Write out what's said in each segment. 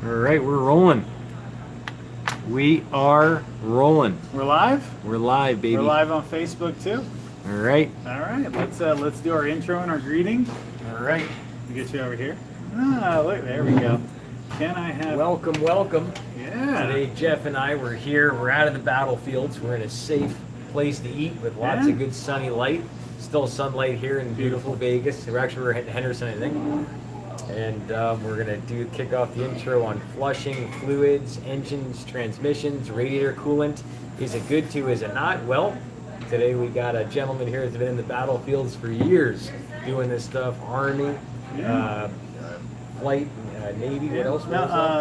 All right, we're rolling. We are rolling. We're live? We're live, baby. We're live on Facebook too. All right. All right, let's do our intro and our greeting. All right. We'll get you over here. Ah, look, there we go. Can I have... Welcome, welcome. Yeah. Today, Jeff and I, we're here. We're out of the battlefields. We're in a safe place to eat with lots of good sunny light. Still sunlight here in beautiful Vegas. We're at Henderson, I think. And we're going to kick off the intro on flushing, fluids, engines, transmissions, radiator coolant. Is it good to, is it not? Well, today we got a gentleman here that's been in the battlefields for years doing this stuff. Army, flight, Navy, what else?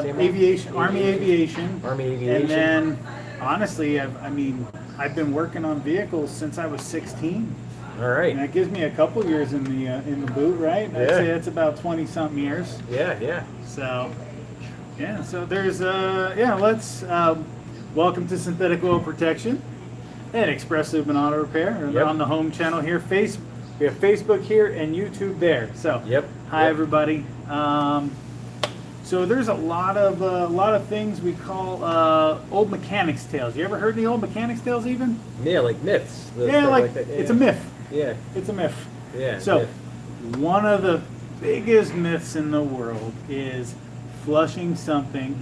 Aviation, Army Aviation. Army Aviation. And then, honestly, I've been working on vehicles since I was 16. All right. And that gives me a couple years in the boot, right? I'd say it's about 20-something years. Yeah. So, yeah. So there's let's welcome to Synthetic Oil Protection and Express Lube and Auto Repair. Yep. On the home channel here. We have Facebook here and YouTube there. So, hi everybody. So there's a lot of things we call old mechanics tales. You ever heard any old mechanics tales even? Yeah, like myths. Like that. It's a myth. Yeah. It's a myth. Yeah. So, one of the biggest myths in the world is flushing something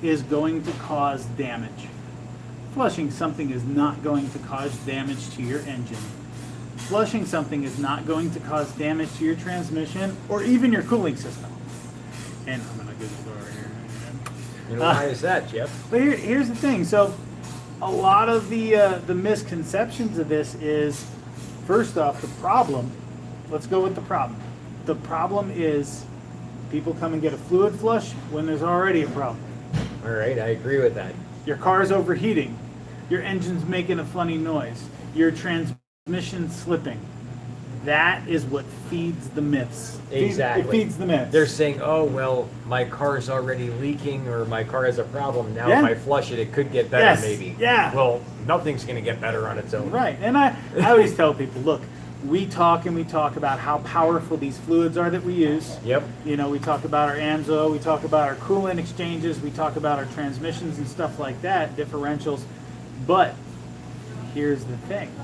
is going to cause damage. Flushing something is not going to cause damage to your engine. Flushing something is not going to cause damage to your transmission or even your cooling system. And I'm going to get this over here. You know, why is that, Jeff? But here's the thing. So, a lot of the misconceptions of this is, first off, the problem. Let's go with the problem. The problem is people come and get a fluid flush when there's already a problem. All right, I agree with that. Your car's overheating. Your engine's making a funny noise. Your transmission's slipping. That is what feeds the myths. Exactly. It feeds the myths. They're saying, oh, well, my car's already leaking or my car has a problem. Now if I flush it, it could get better maybe. Yeah. Well, nothing's going to get better on its own. Right. And I always tell people, look, we talk about how powerful these fluids are that we use. Yep. You know, we talk about our Amsoil, we talk about our coolant exchanges, we talk about our transmissions and stuff like that, differentials. But here's the thing.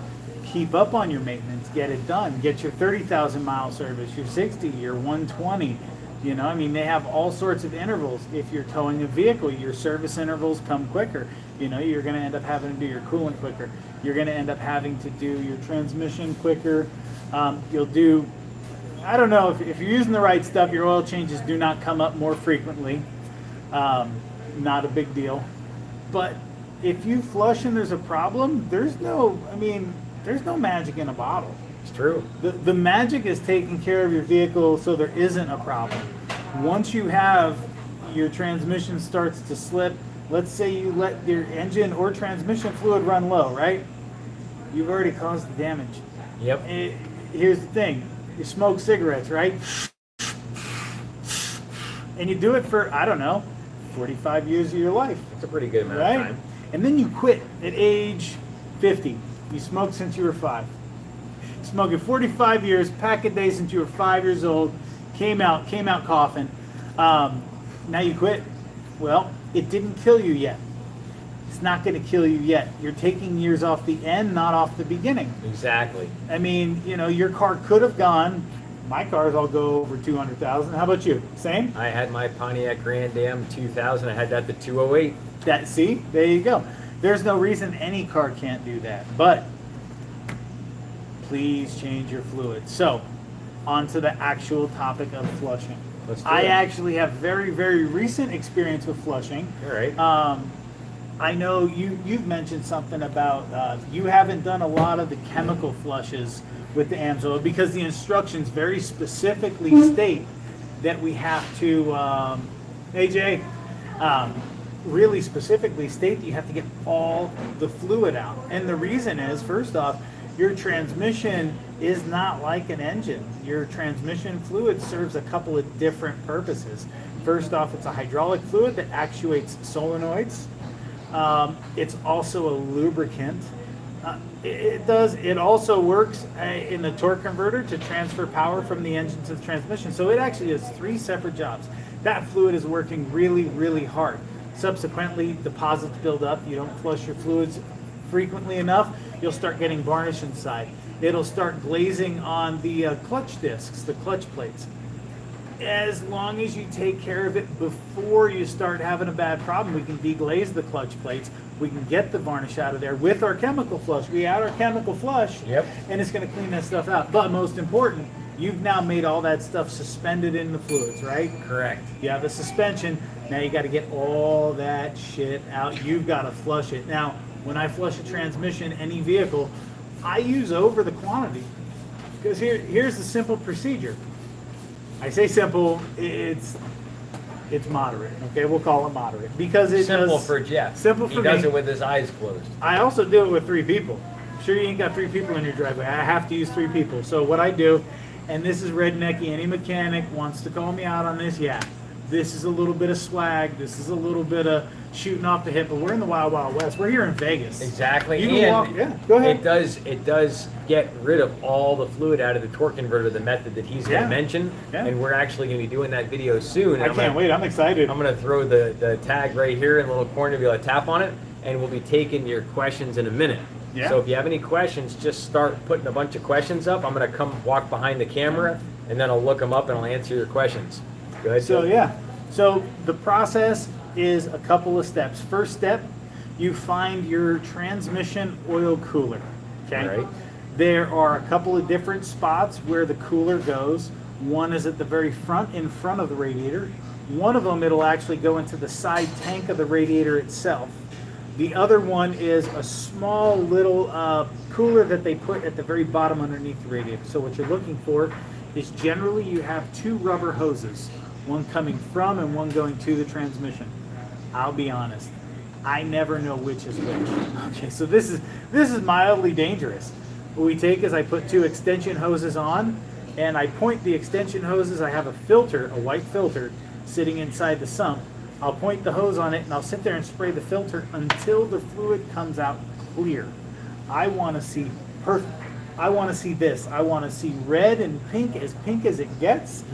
Keep up on your maintenance, get it done. Get your 30,000 mile service, your 60, your 120. You know, I mean, they have all sorts of intervals. If you're towing a vehicle, your service intervals come quicker. You know, you're going to end up having to do your coolant quicker. You're going to end up having to do your transmission quicker. You'll do, I don't know, if you're using the right stuff, your oil changes do not come up more frequently. Not a big deal. But if you flush and there's a problem, there's no magic in a bottle. It's true. The magic is taking care of your vehicle so there isn't a problem. Once you have your transmission starts to slip, let's say you let your engine or transmission fluid run low, right? You've already caused the damage. Yep. Here's the thing. You smoke cigarettes, right? And you do it for, 45 years of your life. It's a pretty good amount of time. And then you quit at age 50. You smoked since you were 5. Smoking 45 years, pack a day since you were 5 years old, came out coughing. Now you quit. Well, it didn't kill you yet. It's not going to kill you yet. You're taking years off the end, not off the beginning. Exactly. I mean, you know, your car could have gone. My cars all go over 200,000. How about you? Same? I had my Pontiac Grand Am 2000. I had that to 208. There you go. There's no reason any car can't do that. But please change your fluid. So, on to the actual topic of flushing. I actually have very, very recent experience with flushing. All right. I know you've mentioned something about you haven't done a lot of the chemical flushes with the Amsoil because the instructions very specifically state that we have to, AJ, really specifically state that you have to get all the fluid out. And the reason is, first off, your transmission is not like an engine. Your transmission fluid serves a couple of different purposes. First off, it's a hydraulic fluid that actuates solenoids. It's also a lubricant. It does. It also works in the torque converter to transfer power from the engine to the transmission. So it actually has 3 separate jobs. That fluid is working really, really hard. Subsequently, deposits build up. You don't flush your fluids frequently enough, you'll start getting varnish inside. It'll start glazing on the clutch discs, the clutch plates. As long as you take care of it before you start having a bad problem, we can deglaze the clutch plates. We can get the varnish out of there with our chemical flush. We add our chemical flush, Yep. and it's going to clean that stuff out. But most important, you've now made all that stuff suspended in the fluids, right? Correct. You have the suspension. Now you got to get all that shit out. You've got to flush it. Now, when I flush a transmission, any vehicle, I use over the quantity. Because here's the simple procedure. I say simple, it's moderate. Okay, we'll call it moderate because it's Simple for Jeff. Simple for He does me. it with his eyes closed. I also do it with 3 people. Sure, you ain't got 3 people in your driveway. I have to use 3 people. So what I do, and this is rednecky. Any mechanic wants to call me out on this. Yeah, this is a little bit of swag. This is a little bit of shooting off the hip. But we're in the Wild Wild West. We're here in Vegas. Exactly. You can And walk. Yeah, go ahead. It does get rid of all the fluid out of the torque converter, the method that he's going Yeah. to mention. Yeah. And we're actually going to be doing that video soon. I can't wait. I'm excited. I'm going to throw the tag right here in the little corner to be able to tap on it, and we'll be taking your questions in a minute. Yeah. So if you have any questions, just start putting a bunch of questions up. I'm going to come walk behind the camera, and then I'll look them up and I'll answer your questions. Go ahead. So Jeff. yeah, so the process is a couple of steps. First step, you find your transmission oil cooler. Okay. All right. There are a couple of different spots where the cooler goes. One is at the very front, in front of the radiator. One of them, it'll actually go into the side tank of the radiator itself. The other one is a small little cooler that they put at the very bottom underneath the radiator. So what you're looking for is generally you have 2 rubber hoses, one coming from and one going to the transmission. I'll be honest, I never know which is which. Okay, so this is mildly dangerous. What we take is I put 2 extension hoses on, and I point the extension hoses. I have a filter, a white filter, sitting inside the sump. I'll point the hose on it, and I'll sit there and spray the filter until the fluid comes out clear. I want to see perfect. I want to see this. I want to see red and pink as it gets.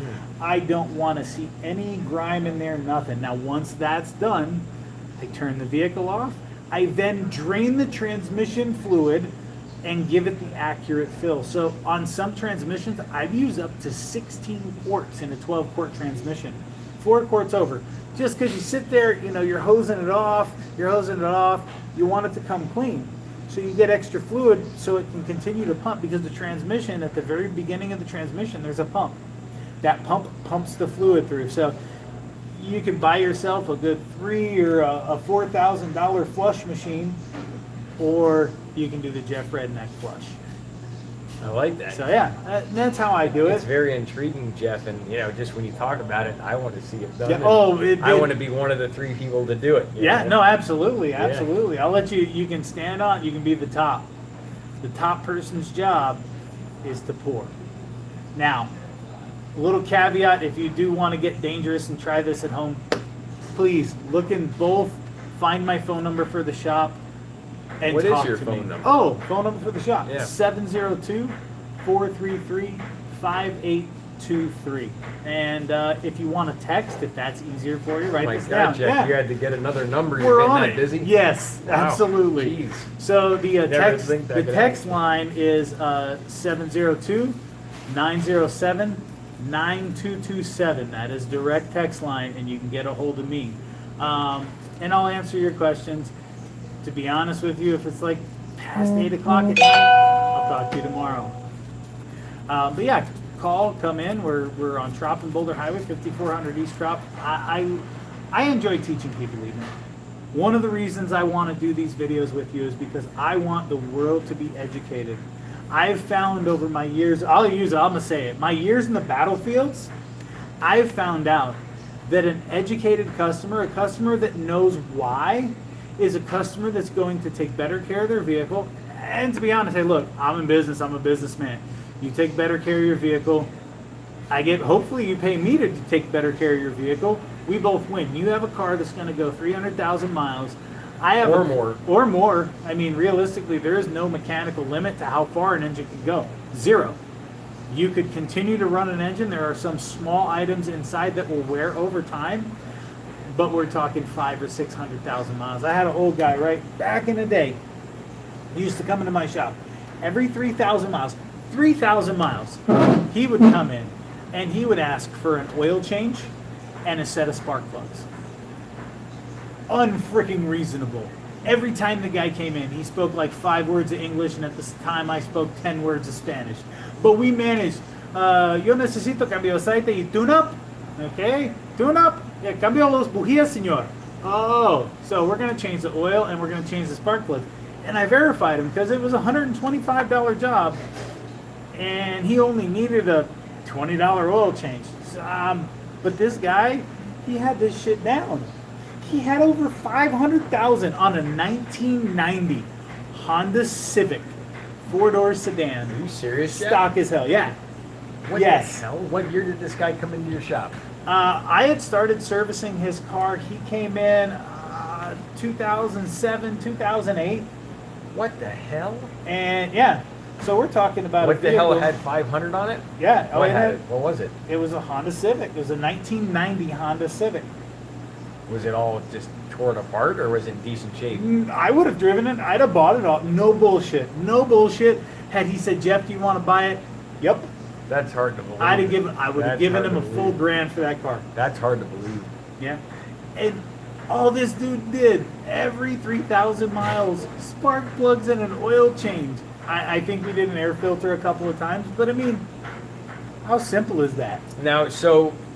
I don't want to see any grime in there, nothing. Now, once that's done, I turn the vehicle off. I then drain the transmission fluid and give it the accurate fill. So on some transmissions, I've used up to 16 quarts in a 12-quart transmission. 4 quarts over. Just because you sit there, you're hosing it off, you want it to come clean. So you get extra fluid so it can continue to pump, because the transmission, at the very beginning of the transmission, there's a pump. That pump pumps the fluid through. So you can buy yourself a good $3,000 or a $4,000 flush machine, or you can do the Jeff Redneck flush. I like that. So yeah, that's how I do It's it. very intriguing, Jeff, and just when you talk about it, I want to see it done. Yeah, and oh, I want to be one of the 3 people to do it. you Yeah, know? no, absolutely, absolutely. I'll let you can stand on, you can be the top. The top person's job is to pour. Now, a little caveat, if you do want to get dangerous and try this at home, please look in both, find my phone number for the shop, and What is talk your to phone me. number? Oh, phone number for the shop. Yeah. 702-433-5823. And if you want to text, if that's easier for you, Oh write my this God, down. Jeff, Yeah. you had to get another number. We're You're on getting it. that busy? Yes, Wow. absolutely. Jeez. So the Never text think that the could text happen. line is 702-907-9227. That is direct text line, and you can get a hold of me. And I'll answer your questions. To be honest with you, if it's like past 8 o'clock at night, I'll talk to you tomorrow. But yeah, come in. We're on Trop and Boulder Highway, 5400 East Trop. I enjoy teaching people even. One of the reasons I want to do these videos with you is because I want the world to be educated. I've found over my years, I'm going to say it, my years in the battlefields, I've found out that an educated customer, a customer that knows why, is a customer that's going to take better care of their vehicle. And to be honest, hey, look, I'm in business, I'm a businessman. You take better care of your vehicle. Hopefully you pay me to take better care of your vehicle. We both win. You have a car that's going to go 300,000 miles. I have Or more. Or more. I mean, realistically, there is no mechanical limit to how far an engine can go. Zero. You could continue to run an engine. There are some small items inside that will wear over time, but we're talking 500,000 or 600,000 miles. I had an old guy right back in the day. He used to come into my shop every 3,000 miles. 3,000 miles, he would come in and he would ask for an oil change and a set of spark plugs. Unfreaking reasonable. Every time the guy came in, he spoke like 5 words of English, and at this time I spoke 10 words of Spanish. But we managed. Yo necesito cambio de aceite y tune-up. Okay? Tune-up. Yeah, cambio los bujías, señor. Oh, so we're going to change the oil and we're going to change the spark plug. And I verified him because it was a $125 job, and he only needed a $20 oil change. But this guy, he had this shit down. He had over 500,000 on a 1990 Honda Civic 4-door sedan. Are you serious, Jeff? Stock as hell, yeah. What Yes. the hell? What year did this guy come into your shop? I had started servicing his car. He came in 2007, 2008. What the hell? And yeah, so we're talking about What a the hell vehicle- had 500 on it? Yeah, What it had had- it? What was it? It was a Honda Civic. It was a 1990 Honda Civic. Was it all just torn apart, or was it in decent shape? I would have driven it. I'd have bought it all. No bullshit. No bullshit. Had he said, "Jeff, do you want to buy it?" Yep. That's hard to believe. I would have That's given hard him a to full believe. grand for that car. That's hard to believe. Yeah. And all this dude did, every 3,000 miles, spark plugs and an oil change. I think we did an air filter a couple of times, but I mean, how simple is that? Now,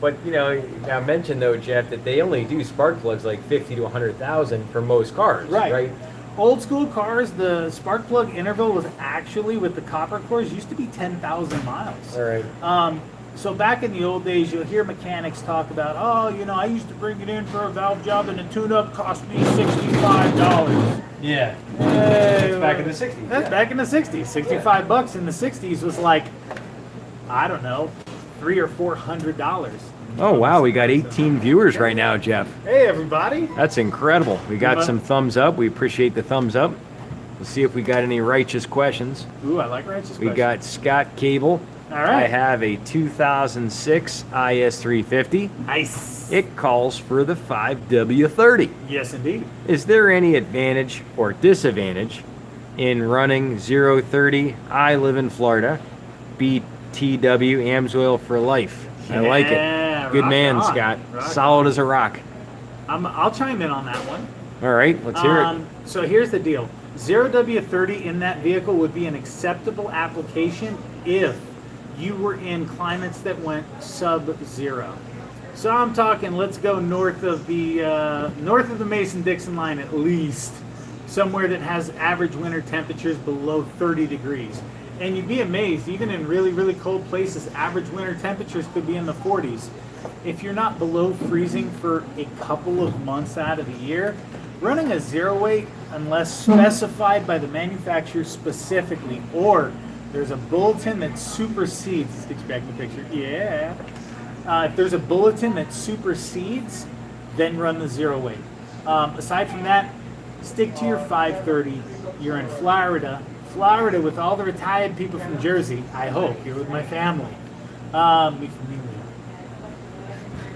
but I mentioned though, Jeff, that they only do spark plugs like 50 to 100,000 for most cars, right? Old school cars, the spark plug interval was actually, with the copper cores, used to be 10,000 miles. All right. So back in the old days, you'll hear mechanics talk about, I used to bring it in for a valve job and a tune-up cost me $65. Yeah. That's back in the 60s. That's back in the 60s. 65 bucks in the 60s was like, I don't know, $300 or $400. Oh, wow. We got 18 viewers right now, Jeff. Hey, everybody. That's incredible. We got Come on. some thumbs up. We appreciate the thumbs up. We'll see if we got any righteous questions. Ooh, I like righteous We questions. got Scott Cable. All right. I have a 2006 IS350. Nice. It calls for the 5W30. Yes, indeed. Is there any advantage or disadvantage in running 030? I live in Florida. BTW Amsoil for life. I like Yeah, it. Good rock man, on. Scott. Rock Solid as a rock. I'll chime in on that one. All right, let's hear it. So here's the deal. 0W30 in that vehicle would be an acceptable application if you were in climates that went sub-zero. So I'm talking, let's go north of the Mason-Dixon line at least, somewhere that has average winter temperatures below 30 degrees. And you'd be amazed, even in really, really cold places, average winter temperatures could be in the 40s. If you're not below freezing for a couple of months out of the year, running a zero weight, unless specified by the manufacturer specifically, or there's a bulletin that supersedes, stick back in the picture, yeah. If there's a bulletin that supersedes, then run the zero weight. Aside from that, stick to your 530. You're in Florida. Florida with all the retired people from Jersey, I hope. You're with my family.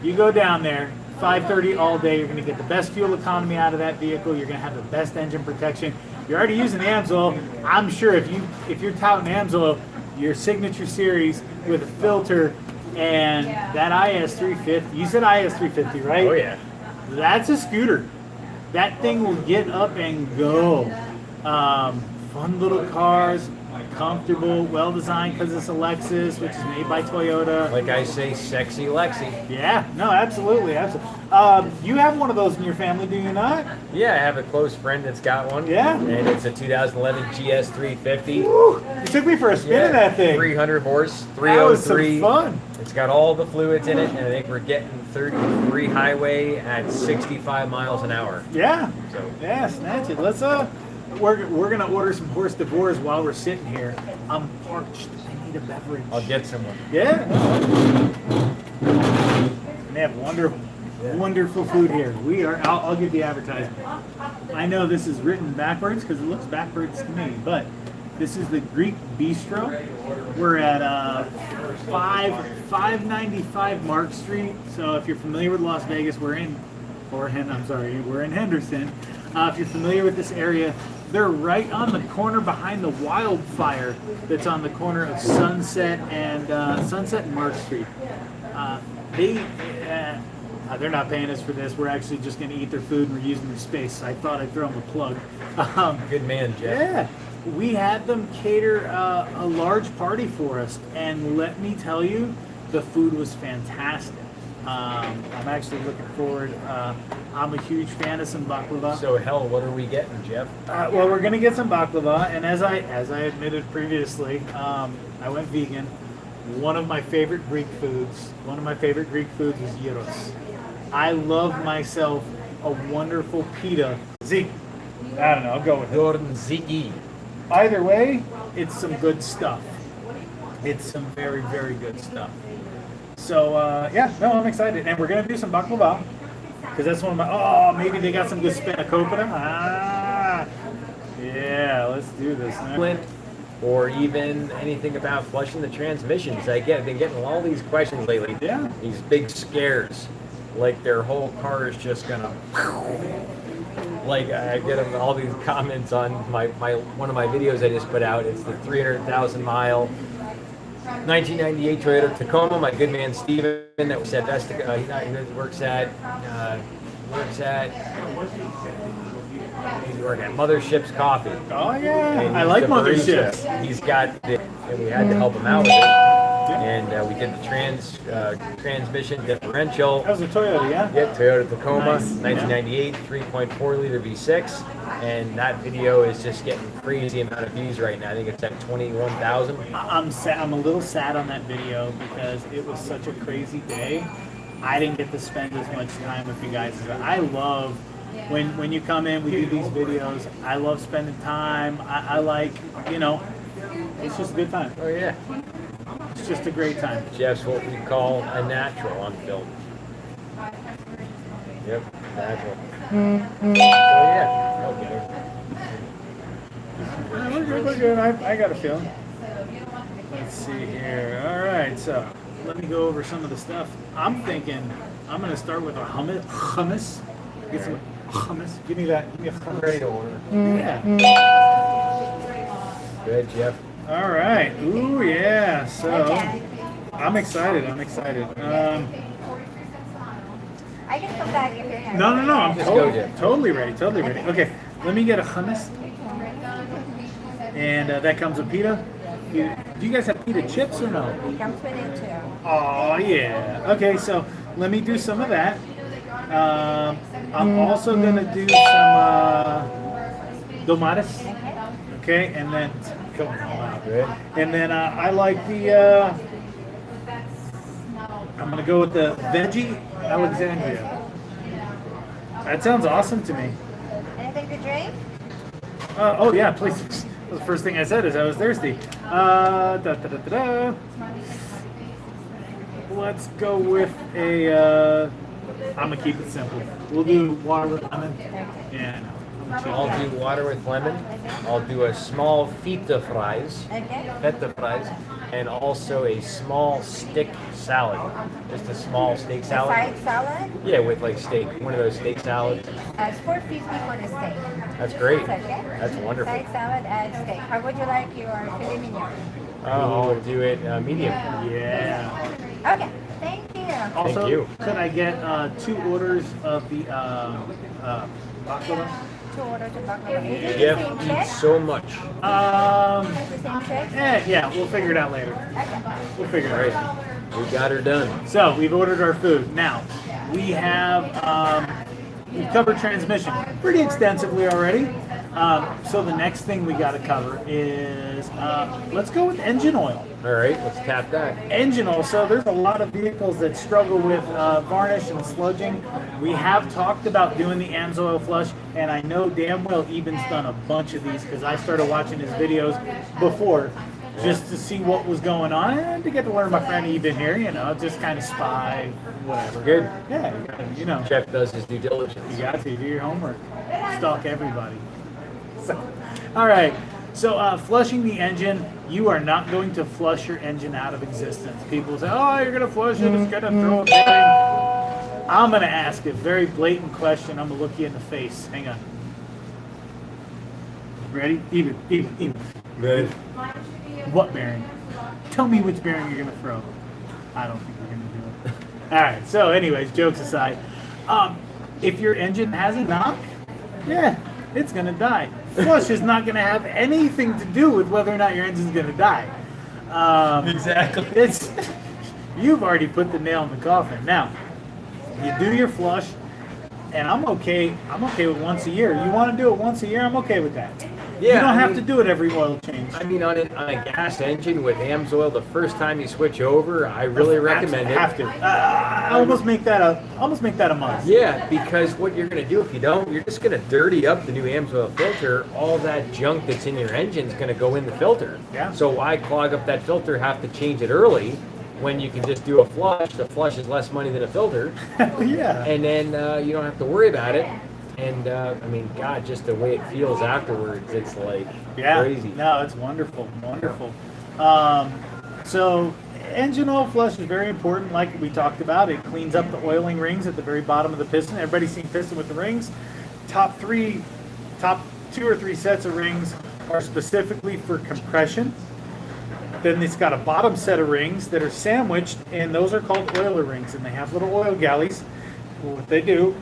You go down there, 530 all day. You're going to get the best fuel economy out of that vehicle. You're going to have the best engine protection. You're already using the Amsoil. I'm sure if you're touting Amsoil, your signature series with a filter and that IS350. You said IS350, right? Oh yeah. That's a scooter. That thing will get up and go. Fun little cars, comfortable, well designed because it's a Lexus, which is made by Toyota. Like I say, sexy Lexi. Yeah, no, absolutely, absolutely. You have one of those in your family, do you not? Yeah, I have a close friend that's got one. Yeah? And it's a 2011 GS350. Woo! You took me for a spin in that thing. 300 horse, That was some 303. fun. It's got all the fluids in it, and I think we're getting 33 highway at 65 miles an hour. Yeah. So Yeah, snatch it. Let's we're gonna order some horse divorce while we're sitting here. I'm parched. I need a beverage. I'll get someone. Yeah. And they have Yeah. Wonderful food here. I'll give the advertisement. I know this is written backwards because it looks backwards to me, but this is the Greek Bistro. We're at 595 Mark Street. So if you're familiar with Las Vegas, we're in Henderson. If you're familiar with this area, they're right on the corner behind the wildfire that's on the corner of Sunset and Mark Street. They're not paying us for this. We're actually just going to eat their food and we're using their space. So I thought I'd throw them a plug. Good man, Jeff. Yeah, we had them cater a large party for us, and let me tell you, the food was fantastic. I'm actually looking forward. I'm a huge fan of some baklava. So hell, what are we getting, Jeff? Well, we're gonna get some baklava, and as I admitted previously, I went vegan. One of my favorite Greek foods is gyros. I love myself a wonderful pita. Zeke. I don't know. I'll go with it. Gordon Ziggy. Either way, it's some good stuff. It's some very, very good stuff. So, I'm excited. And we're going to do some baklava. Because that's one of my... maybe they got some good spanakopita. Yeah, let's do this. Man. Or even anything about flushing the transmissions. I've been getting all these questions lately. Yeah. These big scares. Like their whole car is just going to... Like I get all these comments on my one of my videos I just put out. It's the 300,000 mile 1998 Toyota Tacoma. My good man Steven that was at works at Mothership's Coffee. Oh yeah, And I he's like a Mothership. barista. He's got and we had to help him out with it. And we did the transmission differential. That was a Toyota, yeah? Yeah, Toyota Tacoma, Nice. 1998, 3.4 liter V6, and that video is just getting crazy amount of views right now. I think it's at 21,000. I'm sad. I'm a little sad on that video because it was such a crazy day. I didn't get to spend as much time with you guys. I love when you come in, we do these videos. I love spending time. I like, it's just a good time. Oh yeah, It's just a great time. Jeff's what we call a natural on film. Yep, natural. So yeah, okay. We're good. I got a feeling. Let's see here. All right, so let me go over some of the stuff. I'm thinking I'm going to start with a hummus. Get some hummus. Give me that. Give me a I'm hummus. ready to order. Yeah. Good, Jeff. All right. Ooh, yeah. So I'm excited. I can come back if you're here. No. I'm Just go, Jeff. totally ready. Okay, let me get a hummus. And that comes with pita. Do you guys have pita chips or no? It comes with it too. Oh, yeah. Okay, so let me do some of that. I'm also going to do some tomates. Okay, and then... Come on, wow. Good. And then I like the... I'm going to go with the veggie Alexandria. That sounds awesome to me. Anything to drink? Oh, yeah, please. The first thing I said is I was thirsty. Let's go with a... I'm going to keep it simple. We'll do water with lemon. Yeah, no. I'll do water with lemon. I'll do a small feta fries. Okay. Feta fries. And also a small stick salad. Just a small steak salad. Side salad? Yeah, with like steak. One of those steak salads. It's $4.50 for the steak. That's great. It's okay. That's wonderful. Side salad and steak. How would you like your filet mignon? I'll do it medium. Yeah. Okay. Thank you. Also, Thank you. could I get 2 orders of the baklava? 2 orders of baklava. Is it the Jeff same eats check? so much. Is it the same check? Yeah, we'll figure it out later. Okay. We'll figure All it right. out. We got her done. So we've ordered our food. Now we have we've covered transmission pretty extensively already. So the next thing we got to cover is let's go with engine oil. All right, let's tap that. Engine oil. So there's a lot of vehicles that struggle with varnish and sludging. We have talked about doing the Amsoil flush, and I know damn well Eben's done a bunch of these because I started watching his videos before. just to see what was going on and to get to learn my friend Eben here, you know, just kind of spy, whatever. Good. Yeah, you know. Jeff does his due diligence. You got to do your homework. Stalk everybody. So, all right. So flushing the engine, you are not going to flush your engine out of existence. People say, "Oh, you're going to flush it. It's going to throw a bearing." I'm going to ask a very blatant question. I'm going to look you in the face. Hang on. Ready? Even. Good. What bearing? Tell me which bearing you're going to throw. I don't think you're going to do it. All right. So, anyways, jokes aside, if your engine has a knock, yeah, it's going to die. Flush is not going to have anything to do with whether or not your engine's going to die. Exactly. It's you've already put the nail in the coffin. Now, you do your flush, and I'm okay with once a year. You want to do it once a year? I'm okay with that. Yeah, you don't I have mean- to do it every oil change. I mean, on a gas engine with Amsoil, the first time you switch over, I really recommend it. Have to. I almost make that a must. Yeah, because what you're going to do if you don't, you're just going to dirty up the new Amsoil filter. All that junk that's in your engine is going to go in the filter. Yeah. So why clog up that filter, have to change it early when you can just do a flush? The flush is less money than a filter. Yeah. And then you don't have to worry about it. And I mean, God, just the way it feels afterwards, it's like crazy. No, it's wonderful, wonderful. So engine oil flush is very important. Like we talked about, it cleans up the oiling rings at the very bottom of the piston. Everybody's seen piston with the rings. Top 2 or 3 sets of rings are specifically for compression. Then it's got a bottom set of rings that are sandwiched, and those are called oiler rings, and they have little oil galleys. What they do,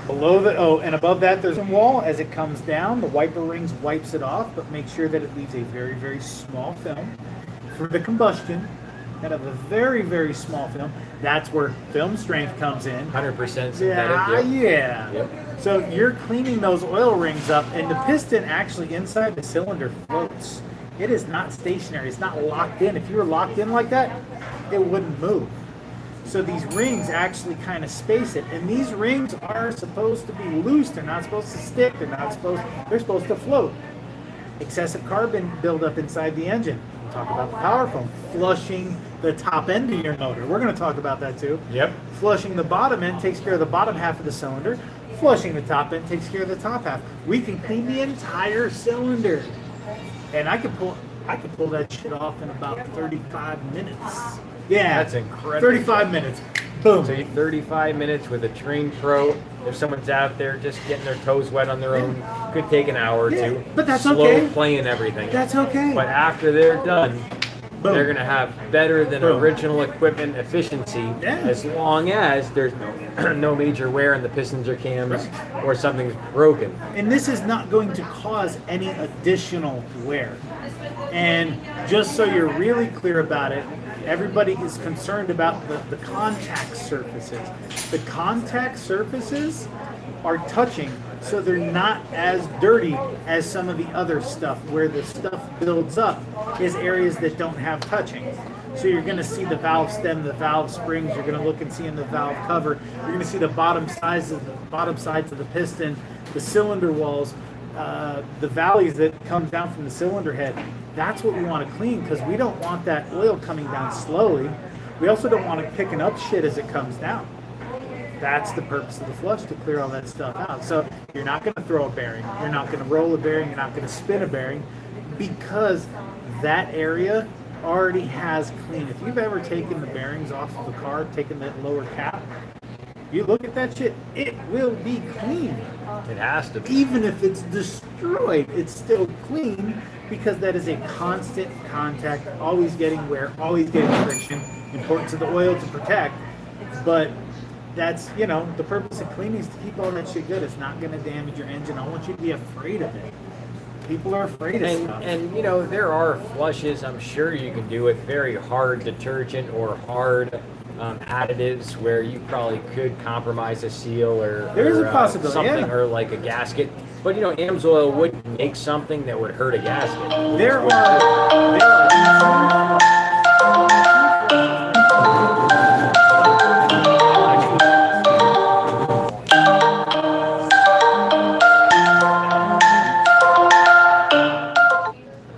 and above that there's a wall. As it comes down, the wiper rings wipes it off, but make sure that it leaves a very, very small film for the combustion. That have a very, very small film. That's where film strength comes in. 100% synthetic. Yeah, Yep. yeah. Yep. So you're cleaning those oil rings up, and the piston actually inside the cylinder floats. It is not stationary. It's not locked in. If you were locked in like that, it wouldn't move. So these rings actually kind of space it, and these rings are supposed to be loose. They're not supposed to stick. They're supposed to float. Excessive carbon buildup inside the engine. We'll talk about the power foam, flushing the top end of your motor. We're going to talk about that too. Yep. Flushing the bottom end takes care of the bottom half of the cylinder. Flushing the top end takes care of the top half. We can clean the entire cylinder, and I could pull that shit off in about 35 minutes. Yeah, That's incredible. 35 minutes. Boom. So 35 minutes with a trained pro. If someone's out there just getting their toes wet on their own, could take an hour or Yeah, two. but that's Slow okay. playing everything. That's okay. But after they're done, Boom. they're going to have better than Boom. original equipment efficiency, Yeah. as long as there's no major wear in the pistons or cams or something's broken. And this is not going to cause any additional wear. And just so you're really clear about it, everybody is concerned about the contact surfaces. The contact surfaces are touching, so they're not as dirty as some of the other stuff. Where the stuff builds up is areas that don't have touching. So you're going to see the valve stem, the valve springs. You're going to look and see in the valve cover. You're going to see the bottom sides of the piston, the cylinder walls, the valleys that come down from the cylinder head. That's what we want to clean, because we don't want that oil coming down slowly. We also don't want it picking up shit as it comes down. That's the purpose of the flush, to clear all that stuff out. So you're not going to throw a bearing. You're not going to roll a bearing. You're not going to spin a bearing, because that area already has clean. If you've ever taken the bearings off of a car, taken that lower cap, you look at that shit, it will be clean. It has to be. Even if it's destroyed, it's still clean, because that is a constant contact, always getting wear, always getting friction. Importance of the oil to protect, but that's, the purpose of cleaning is to keep all that shit good. It's not going to damage your engine. I want you to be afraid of it. People are afraid of stuff. And there are flushes, I'm sure you can do with very hard detergent or hard additives where you probably could compromise a seal or There is a possibility, something, yeah. or like a gasket. But Amsoil would make something that would hurt a gasket. There are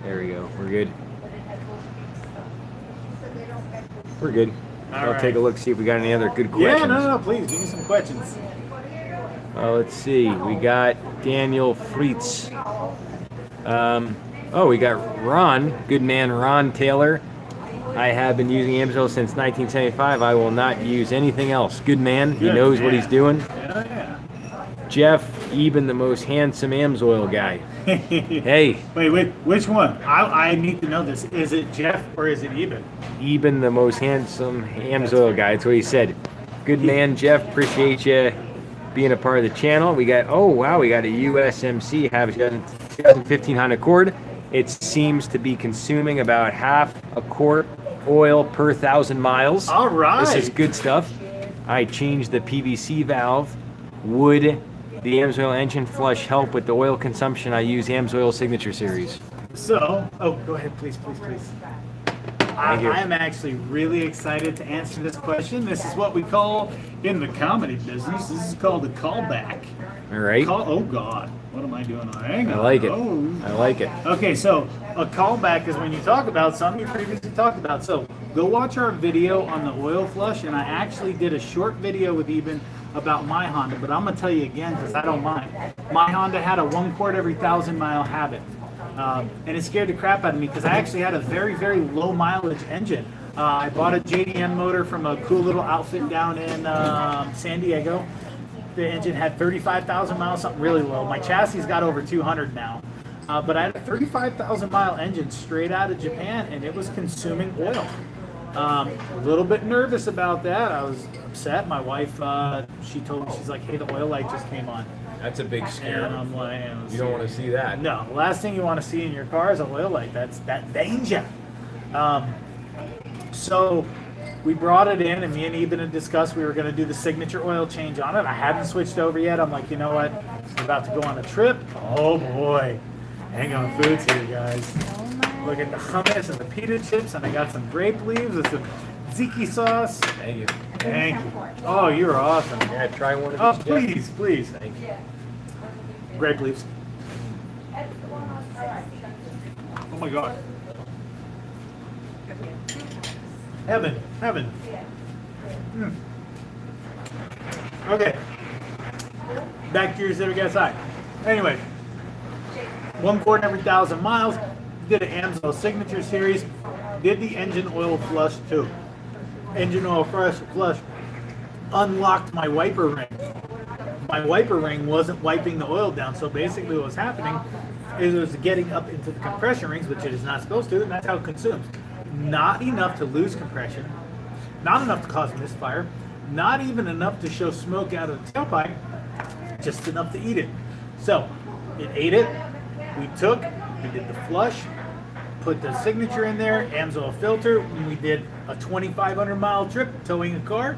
There we go. We're good. take a look, see if we got any other good Yeah, questions. no, please give me some questions. Let's see. We got Daniel Fritz. We got Ron, good man Ron Taylor. I have been using Amsoil since 1975. I will not use anything else. Good man. He Good knows what man. he's doing. Yeah, Jeff Eben, the most handsome Amsoil guy. yeah. Hey, Wait, which one? I need to know this. Is it Jeff or is it Eben? Eben, the most handsome Amsoil guy. That's what he said. Good man, Jeff. Appreciate you being a part of the channel. We got, we got a USMC, have 2015 Honda Accord. It seems to be consuming about half a quart oil per 1,000 miles. All right. This is good stuff. I changed the PVC valve. Would the Amsoil engine flush help with the oil consumption? I use Amsoil Signature Series. So, go ahead, please. Thank you. I am actually really excited to answer this question. This is what we call, in the comedy business, this is called a callback. All right. Oh, God. What am I doing? Hang on. I like it. Oh. I like it. Okay, so a callback is when you talk about something you previously talked about. So go watch our video on the oil flush, and I actually did a short video with Eben about my Honda, but I'm going to tell you again because I don't mind. My Honda had a 1 quart every 1,000 mile habit. And it scared the crap out of me because I actually had a very, very low mileage engine. I bought a JDM motor from a cool little outfit down in San Diego. The engine had 35,000 miles, something really low. My chassis got over 200 now. But I had a 35,000 mile engine straight out of Japan, and it was consuming oil. A little bit nervous about that. I was upset. My wife, she told me, she's like, hey, the oil light just came on. That's a big scare. And I'm like, You don't want to see that. no, the last thing you want to see in your car is a oil light. That's danger. So we brought it in, and me and Eben had discussed we were going to do the signature oil change on it. I hadn't switched over yet. I'm like, you know what? I'm about to go on a trip. Oh boy, hang on, foods here, guys. Look at the hummus and the pita chips, and I got some grape leaves with some tzatziki sauce. Thank you. Thank you. Oh, you're awesome. Yeah, try one of Oh, these. Jeff. please. Thank you. Grape leaves. Oh my God. Heaven. Okay. Back to your Civic SI. Anyway, 1 quart every 1,000 miles. Did an Amsoil Signature Series. Did the engine oil flush too. Engine oil flush unlocked my wiper ring. My wiper ring wasn't wiping the oil down, so basically what was happening is it was getting up into the compression rings, which it is not supposed to, and that's how it consumes. Not enough to lose compression, not enough to cause misfire, not even enough to show smoke out of the tailpipe, just enough to eat it. So it ate it. We did the flush, put the signature in there, Amsoil filter, and we did a 2,500 mile trip towing a car.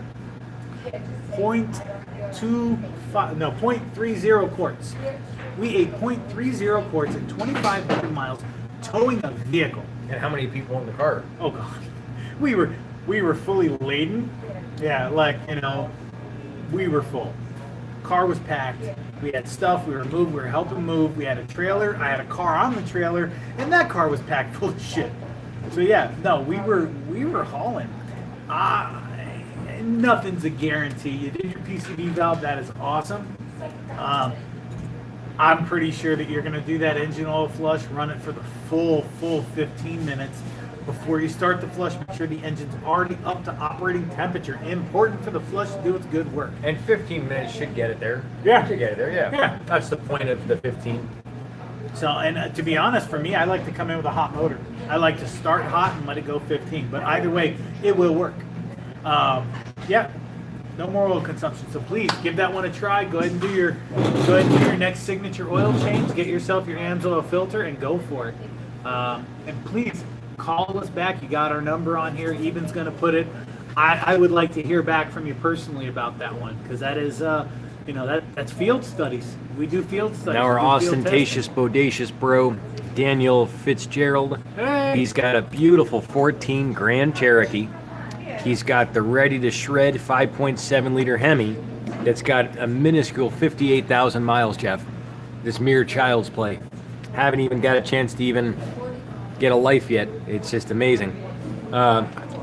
0.30 quarts. We ate 0.30 quarts in 2,500 miles towing a vehicle. And how many people in the car? Oh God, we were fully laden. Yeah, we were full. Car was packed. We had stuff. We were moving. We were helping move. We had a trailer. I had a car on the trailer, and that car was packed full of shit. So yeah, no, we were hauling. Nothing's a guarantee. You did your PCV valve. That is awesome. I'm pretty sure that you're going to do that engine oil flush, run it for the full 15 minutes before you start the flush. Make sure the engine's already up to operating temperature. Important for the flush to do its good work. And 15 minutes should get it there. Yeah. Should get it there, yeah. Yeah. That's the point of the 15. So, and to be honest, for me, I like to come in with a hot motor. I like to start hot and let it go 15. But either way, it will work. Yeah. No more oil consumption. So please give that one a try. Go ahead and do your next signature oil change. Get yourself your Amsoil filter and go for it. And please call us back. You got our number on here. Eben's going to put it. I would like to hear back from you personally about that one, because that is that's field studies. We do field studies. Now our We do field ostentatious, bodacious bro, Daniel Fitzgerald. Hey. He's got a beautiful 14 Grand Cherokee. He's got the ready-to-shred 5.7 liter Hemi that's got a minuscule 58,000 miles, Jeff. This mere child's play. Haven't even got a chance to even get a life yet. It's just amazing.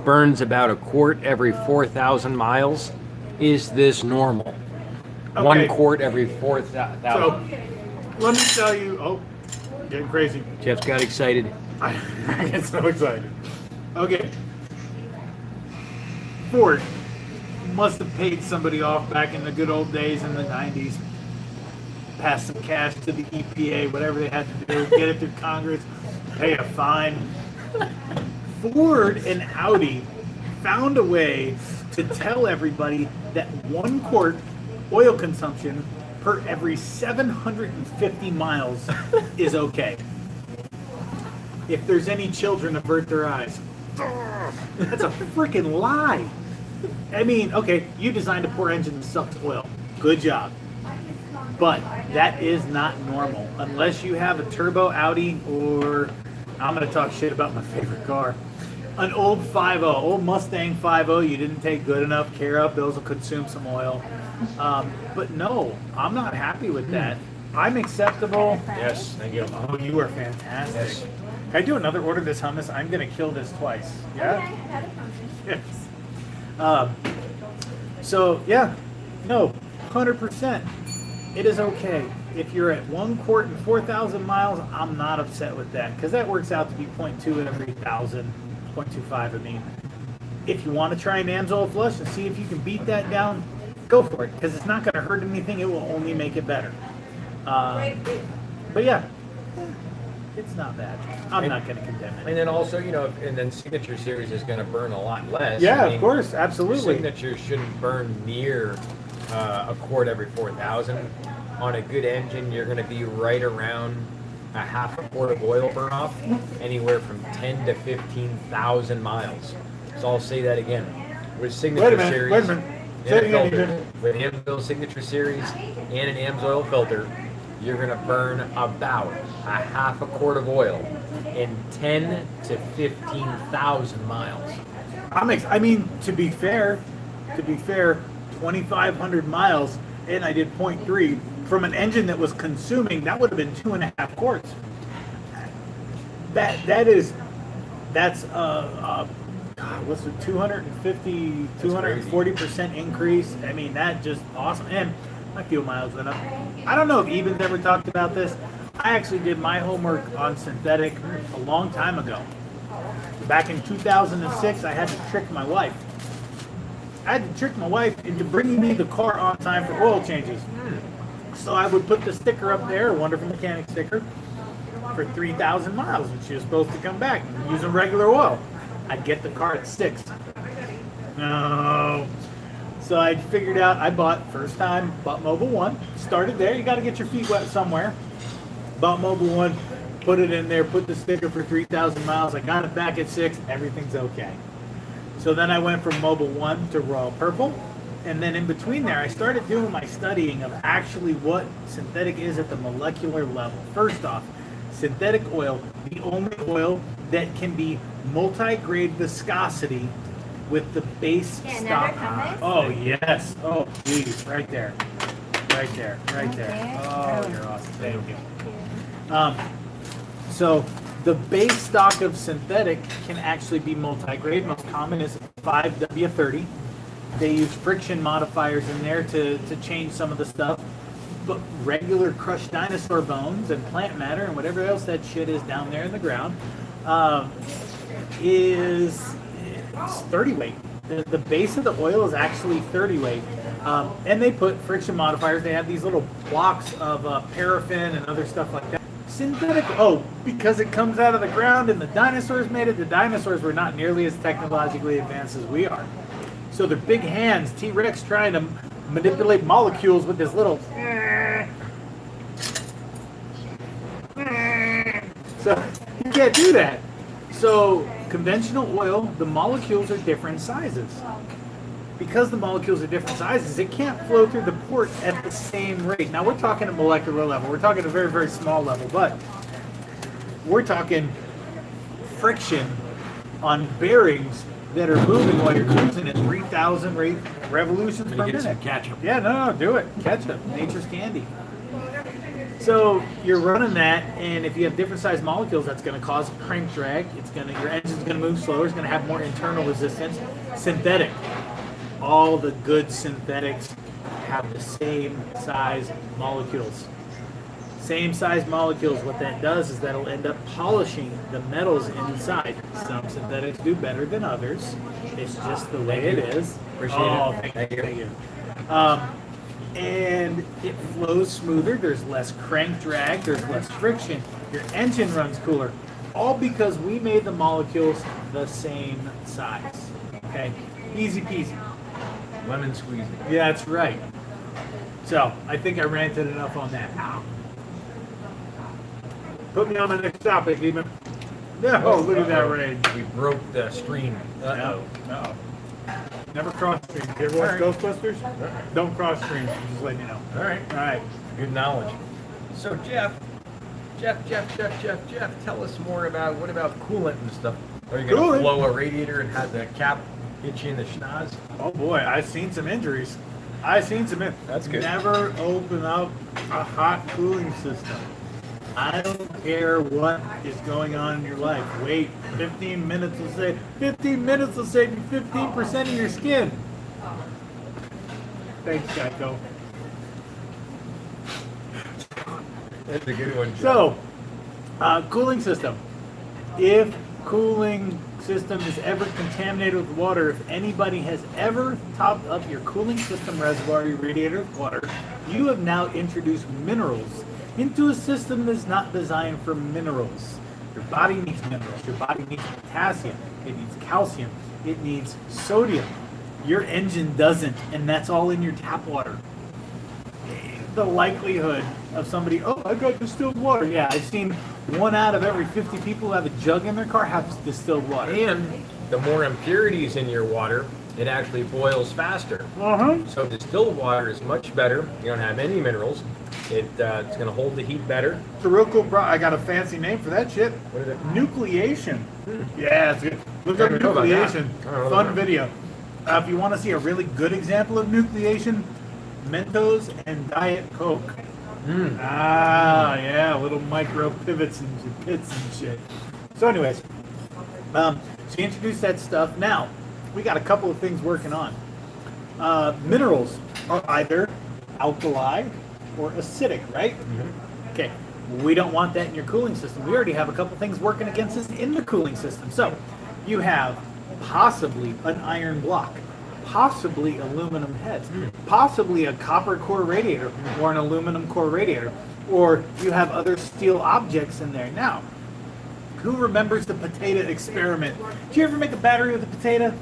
burns about a quart every 4,000 miles. Is this normal? Okay. 1 quart every 4,000. So, let me tell you. Oh, getting crazy. Jeff's got excited. I get so excited. Okay. Ford must have paid somebody off back in the good old days in the 90s. Pass some cash to the EPA, whatever they had to do, get it through Congress, pay a fine. Ford and Audi found a way to tell everybody that 1 quart oil consumption per every 750 miles is okay. If there's any children, avert their eyes. That's a freaking lie. I mean, okay, you designed a poor engine that sucks oil. Good job. But that is not normal. Unless you have a turbo Audi or, I'm going to talk shit about my favorite car, an old 5.0, old Mustang 5.0 you didn't take good enough care of. Those will consume some oil. But no, I'm not happy with that. I'm acceptable. Yes, thank you. Oh, you are fantastic. Yes. Can I do another order of this hummus? I'm going to kill this twice. Yeah? Okay, that is fine. Yes. So, yeah. No, 100%. It is okay. If you're at 1 quart and 4,000 miles, I'm not upset with that because that works out to be 0.2 every 1,000, 0.25, I mean. If you want to try an Amsoil flush and see if you can beat that down, go for it because it's not going to hurt anything. It will only make it better. But yeah, it's not bad. I'm not going to condemn it. And then also, you know, and then Signature Series is going to burn a lot less. Yeah, I mean, of course, absolutely. Signature shouldn't burn near a quart every 4,000. On a good engine, you're going to be right around a half a quart of oil burn off, anywhere from 10 to 15,000 miles. So I'll say that again. With Signature Series, Wait a minute. Say it and a again, filter, Ethan. with an Amsoil Signature Series and an Amsoil filter, you're going to burn about a half a quart of oil in 10 to 15,000 miles. I mean, to be fair, 2,500 miles, and I did 0.3 from an engine that was consuming. That would have been 2.5 quarts. That's what's the 250, 240% increase. I mean, that just awesome. And my fuel miles went up. I don't know if Eben's ever talked about this. I actually did my homework on synthetic a long time ago. Back in 2006, I had to trick my wife. I had to trick my wife into bringing me the car on time for oil changes. So I would put the sticker up there, a Wonderful Mechanic sticker, for 3,000 miles when she was supposed to come back using regular oil. I'd get the car at 6. No. So I figured out, bought Mobile One. Started there. You got to get your feet wet somewhere. Bought Mobile One, put it in there, put the sticker for 3,000 miles. I got it back at 6. Everything's okay. So then I went from Mobile One to Royal Purple. And then in between there, I started doing my studying of actually what synthetic is at the molecular level. First off, synthetic oil, the only oil that can be multi-grade viscosity with the base Yeah, stock. another hummus? Oh, yes. Oh, geez. Right there. Right there. Right there. Okay. Oh, you're awesome. Thank you. So the base stock of synthetic can actually be multi-grade. Most common is 5W30. They use friction modifiers in there to change some of the stuff. But regular crushed dinosaur bones and plant matter and whatever else that shit is down there in the ground is 30 weight. The base of the oil is actually 30 weight. And they put friction modifiers. They have these little blocks of paraffin and other stuff like that. Synthetic, because it comes out of the ground and the dinosaurs made it. The dinosaurs were not nearly as technologically advanced as we are. So their big hands, T-Rex trying to manipulate molecules with this little... So you can't do that. So conventional oil, the molecules are different sizes. Because the molecules are different sizes, it can't flow through the port at the same rate. Now we're talking at molecular level. We're talking at a very, very small level, but we're talking friction on bearings that are moving while you're cruising at 3,000 revolutions per minute. Catch 'em. Yeah, no, do it. Catch them. Nature's candy. So you're running that, and if you have different size molecules, that's going to cause crank drag. Your engine's going to move slower. It's going to have more internal resistance. Synthetic. All the good synthetics have the same size molecules. Same size molecules. What that does is that'll end up polishing the metals inside. Some synthetics do better than others. It's just the way it is. Appreciate it. Thank you. And it flows smoother. There's less crank drag. There's less friction. Your engine runs cooler. All because we made the molecules the same size. Okay? Easy peasy. Lemon squeezy. Yeah, that's right. So, I think I ranted enough on that. Put me on the next topic, Eben. No, look at that rain. We broke the stream. Uh-oh. Never cross streams. You ever watch Ghostbusters? Don't cross streams. I'm just letting you know. All right. All right. Good knowledge. So Jeff, tell us more about what about coolant and stuff? Are you going to Coolant? blow a radiator and have the cap hit you in the schnoz? Oh boy, I've seen some injuries. That's good. Never open up a hot cooling system. I don't care what is going on in your life. Wait, 15 minutes will save you 15% of your skin. Thanks, Geico. That's a good one, Jeff. So, cooling system. If cooling system is ever contaminated with water, if anybody has ever topped up your cooling system reservoir, your radiator with water, you have now introduced minerals into a system that's not designed for minerals. Your body needs minerals. Your body needs potassium. It needs calcium. It needs sodium. Your engine doesn't, and that's all in your tap water. The likelihood of somebody, oh, I got distilled water. Yeah, I've seen 1 out of every 50 people who have a jug in their car have distilled water. And the more impurities in your water, it actually boils faster. Uh-huh. So distilled water is much better. You don't have any minerals. It's going to hold the heat better. It's a real cool I got a fancy name for that shit. What is it? Nucleation. Yeah, it's good. Look I up don't know about that. nucleation. I don't know Fun about video. If you want to see a really good example of nucleation, Mentos and Diet Coke. Yeah, little micro pivots and pits and shit. So anyways, so you introduce that stuff. Now, we got a couple of things working on. Minerals are either alkali or acidic, right? Okay, we don't want that in your cooling system. We already have a couple things working against us in the cooling system. So you have possibly an iron block, possibly aluminum heads, possibly a copper core radiator or an aluminum core radiator, or you have other steel objects in there. Now, who remembers the potato experiment? Did you ever make a battery with a potato?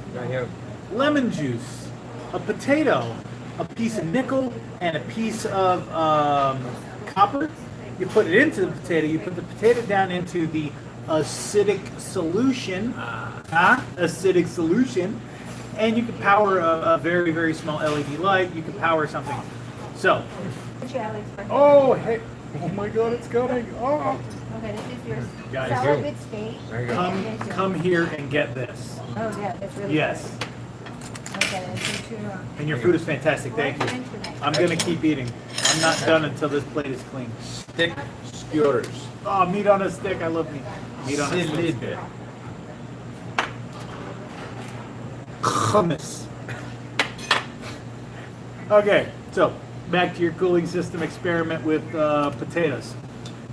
Lemon juice, a potato, a piece of nickel, and a piece of copper. You put it into the potato. You put the potato down into the acidic solution, and you can power a very, very small LED light. You can power something. So, oh, hey, oh my God, it's coming. Oh. Okay, this is your Guys, sour go. bit steak. There you go. Come here and get this. Oh, yeah, that's really Yes. good. Okay, that's too. And your food is fantastic. Thank you. I'm gonna keep eating. I'm not done until this plate is clean. Stick skewers. Oh, meat on a stick. I love meat. Meat on a stick. Silid. Hummus. Okay, so back to your cooling system experiment with potatoes.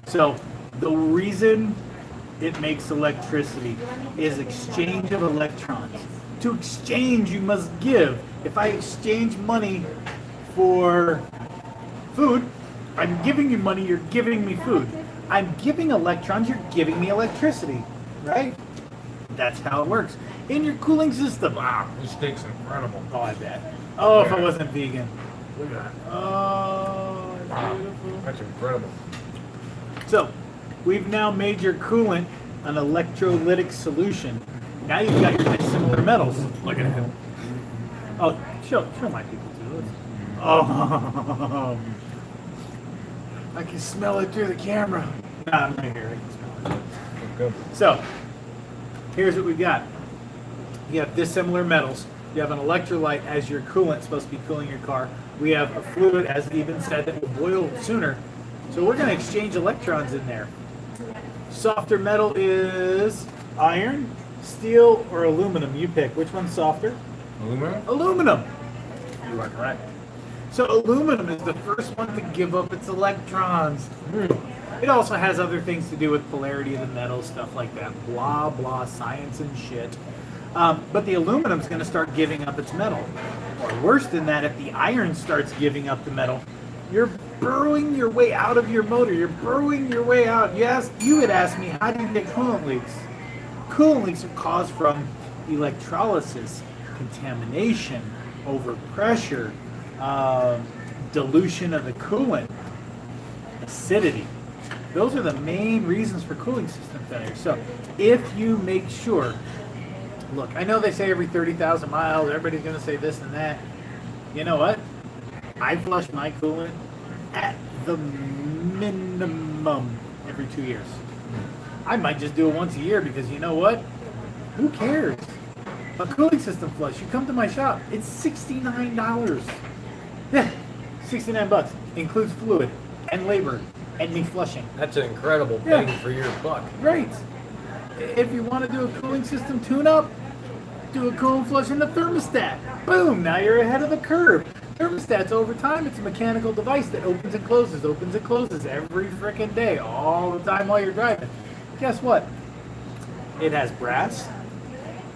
So the reason it makes electricity is exchange of electrons. To exchange, you must give. If I exchange money for food, I'm giving you money, you're giving me food. I'm giving electrons, you're giving me electricity, right? That's how it works. In your cooling system. Wow, this steak's incredible. Oh, I bet. Oh, if I wasn't vegan. Look at that. Oh, Wow, beautiful. that's incredible. So, we've now made your coolant an electrolytic solution. Now you've got your dissimilar metals. Look at him. Oh, show my people too. Oh, I can smell it through the camera. Nah, I'm right here. I can smell it. Good. So, here's what we've got. You have dissimilar metals. You have an electrolyte as your coolant, supposed to be cooling your car. We have a fluid, as Eben said, that will boil sooner. So we're going to exchange electrons in there. Softer metal is iron, steel, or aluminum. You pick. Which one's softer? Aluminum? Aluminum. You are correct. So aluminum is the first one to give up its electrons. It also has other things to do with polarity of the metal, stuff like that. Blah, blah, science and shit. But the aluminum's going to start giving up its metal. Or worse than that, if the iron starts giving up the metal, you're burrowing your way out of your motor. You're burrowing your way out. Yes, you had asked me, how do you get coolant leaks? Coolant leaks are caused from electrolysis, contamination, overpressure, dilution of the coolant, acidity. Those are the main reasons for cooling system failure. So if you make sure, look, I know they say every 30,000 miles, everybody's going to say this and that. You know what? I flush my coolant at the minimum every 2 years. I might just do it once a year because you know what? Who cares? A cooling system flush, you come to my shop, it's $69. Yeah, 69 bucks. Includes fluid and labor and me flushing. That's an incredible bang for your buck. Right. If you want to do a cooling system tune-up, do a coolant flush in the thermostat. Boom, now you're ahead of the curve. Thermostat's over time, it's a mechanical device that opens and closes every freaking day, all the time while you're driving. Guess what? It has brass,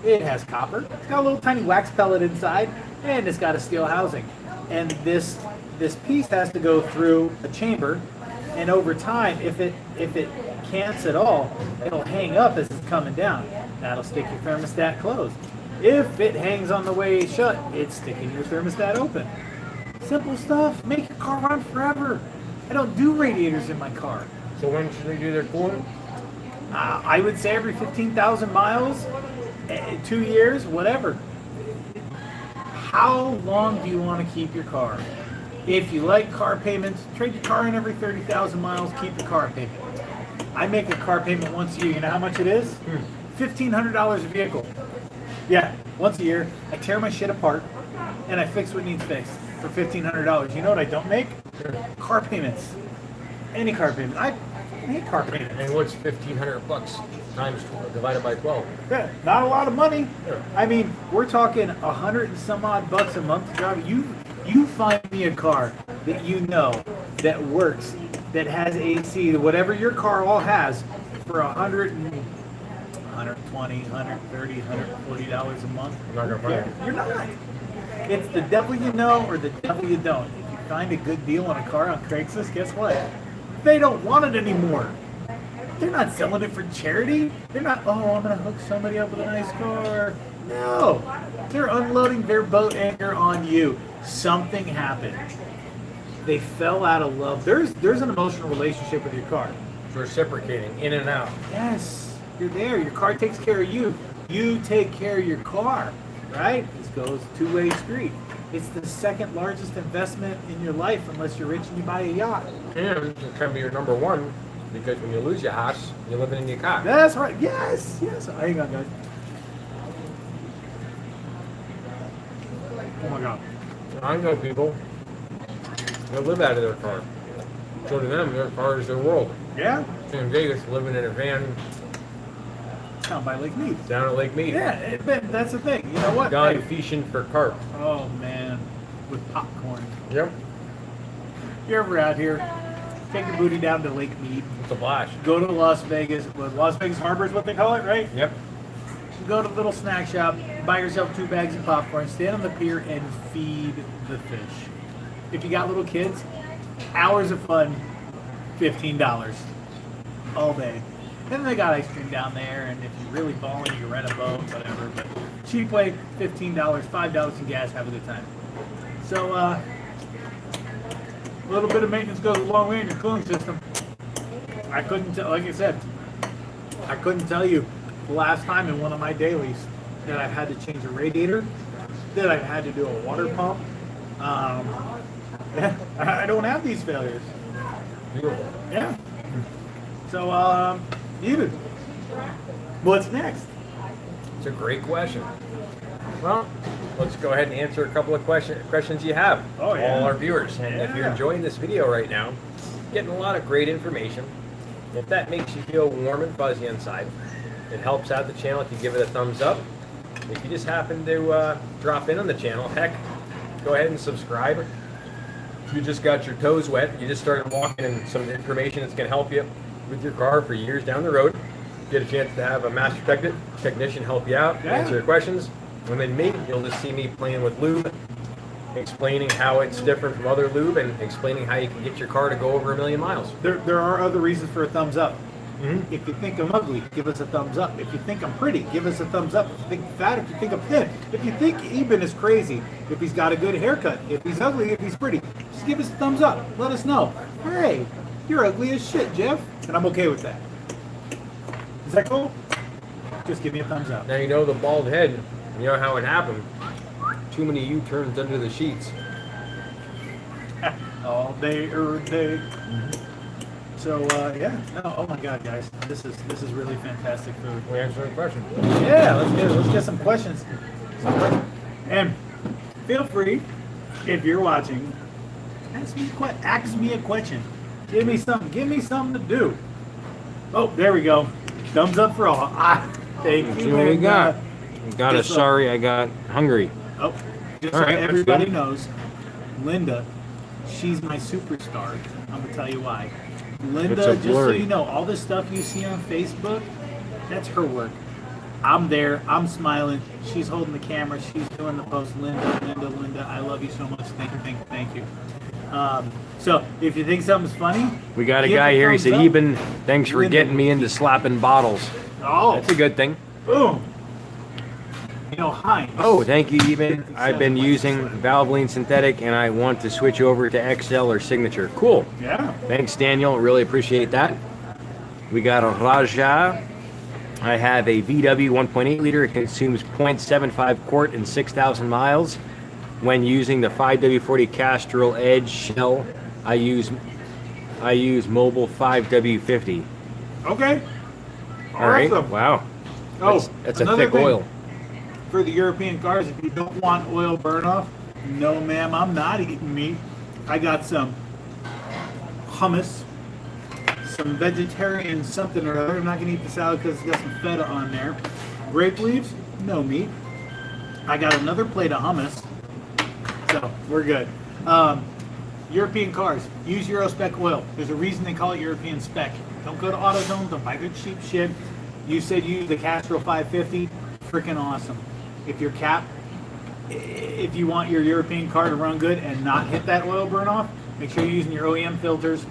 it has copper, it's got a little tiny wax pellet inside, and it's got a steel housing. And this piece has to go through a chamber, and over time, if it can't at all, it'll hang up as it's coming down. That'll stick your thermostat closed. If it hangs on the way shut, it's sticking your thermostat open. Simple stuff. Make your car run forever. I don't do radiators in my car. So when should they do their coolant? I would say every 15,000 miles, 2 years, whatever. How long do you want to keep your car? If you like car payments, trade your car in every 30,000 miles, keep the car payment. I make a car payment once a year. You know how much it is? $1,500 a vehicle. Yeah, once a year, I tear my shit apart and I fix what needs fixed for $1,500. You know what I don't make? Car payments. Any car payment. I hate car payments. And what's 1,500 bucks times 12, divided by 12? Yeah, not a lot of money. Yeah. I mean, we're talking 100 and some odd bucks a month to drive. You find me a car that you know that works, that has AC, whatever your car all has, for $120, $130, $140 a month. I'm not gonna find it. You're not. It's the devil you know or the devil you don't. If you find a good deal on a car on Craigslist, guess what? They don't want it anymore. They're not selling it for charity. They're not, oh, I'm going to hook somebody up with a nice car. No. They're unloading their boat anchor on you. Something happened. They fell out of love. There's an emotional relationship with your car. It's reciprocating, in and out. Yes, you're there. Your car takes care of you. You take care of your car, right? This goes two-way street. It's the second largest investment in your life unless you're rich and you buy a yacht. And it can be your number one, because when you lose your house, you're living in your car. That's right. Yes, yes. Hang on, guys. Oh my God. I know people that live out of their car. So to them, their car is their world. Yeah. In Vegas, living in a van Down by Lake Mead. down at Lake Mead. Yeah, but that's the thing. You know what? Gone Hey. fishing for carp. Oh man, with popcorn. Yep. If you're ever out here, take your booty down to Lake Mead. It's a blast. Go to Las Vegas. Well, Las Vegas Harbor is what they call it, right? Yep. Go to the little snack shop, buy yourself 2 bags of popcorn, stand on the pier and feed the fish. If you got little kids, hours of fun, $15 all day. Then they got ice cream down there, and if you're really balling, you rent a boat, whatever. But cheap way, $15, $5 in gas, have a good time. So a little bit of maintenance goes a long way in your cooling system. I couldn't tell, like I said, I couldn't tell you the last time in one of my dailies that I've had to change a radiator, that I've had to do a water pump. I don't have these failures. Beautiful. Yeah. So, Eben, what's next? It's a great question. Well, let's go ahead and answer a couple of questions you have. Oh, yeah. All our viewers. And if you're Yeah. enjoying this video right now, getting a lot of great information. If that makes you feel warm and fuzzy inside, it helps out the channel if you give it a thumbs up. If you just happen to drop in on the channel, heck, go ahead and subscribe. If you just got your toes wet, you just started walking, and some information that's going to help you with your car for years down the road. Get a chance to have a master technician help you out, answer your questions. And then maybe you'll just see me playing with lube, explaining how it's different from other lube, and explaining how you can get your car to go over 1,000,000 miles. There are other reasons for a thumbs up. If you think I'm ugly, give us a thumbs up. If you think I'm pretty, give us a thumbs up. If you think I'm fat, if you think I'm thin, if you think Eben is crazy, if he's got a good haircut, if he's ugly, if he's pretty, just give us a thumbs up. Let us know. Hey, you're ugly as shit, Jeff. And I'm okay with that. Is that cool? Just give me a thumbs up. Now you know the bald head, you know how it happened. Too many U-turns under the sheets. All day, every day. So yeah, no, oh my God, guys, this is really fantastic food. We answer the question. Yeah, let's get some questions. And feel free, if you're watching, ask me a question. Give me something to do. Oh, there we go. Thumbs up for all. Thank you. See what we got. Got a just, sorry, I got hungry. Oh, just All so right, that's everybody good. knows, Linda, she's my superstar. I'm gonna tell you why. Linda, It's a just so blurry. you know, all the stuff you see on Facebook, that's her work. I'm there. I'm smiling. She's holding the camera. She's doing the post. Linda, I love you so much. Thank you. So if you think something's funny, We got a give guy here. He thumbs said, up. Eben, thanks for Linda. getting me into slapping bottles. Oh, That's a good thing. boom. You know, Heinz. Oh, thank you, Eben. I've been using Valvoline Synthetic, and I want to switch over to XL or Signature. Cool. Yeah. Thanks, Daniel. Really appreciate that. We got a Raja. I have a VW 1.8 liter. It consumes 0.75 quart in 6,000 miles. When using the 5W40 Castrol Edge shell, I use Mobile 5W50. Okay. All right. Awesome. Wow. Oh, That's a another thick thing. oil. For the European cars, if you don't want oil burn off, no ma'am, I'm not eating meat. I got some hummus, some vegetarian something or other. I'm not gonna eat the salad because it's got some feta on there. Grape leaves, no meat. I got another plate of hummus, so we're good. European cars, use Euro spec oil. There's a reason they call it European spec. Don't go to AutoZone, don't buy their cheap shit. You said use the Castrol 550, freaking awesome. If you want your European car to run good and not hit that oil burn off, make sure you're using your OEM filters,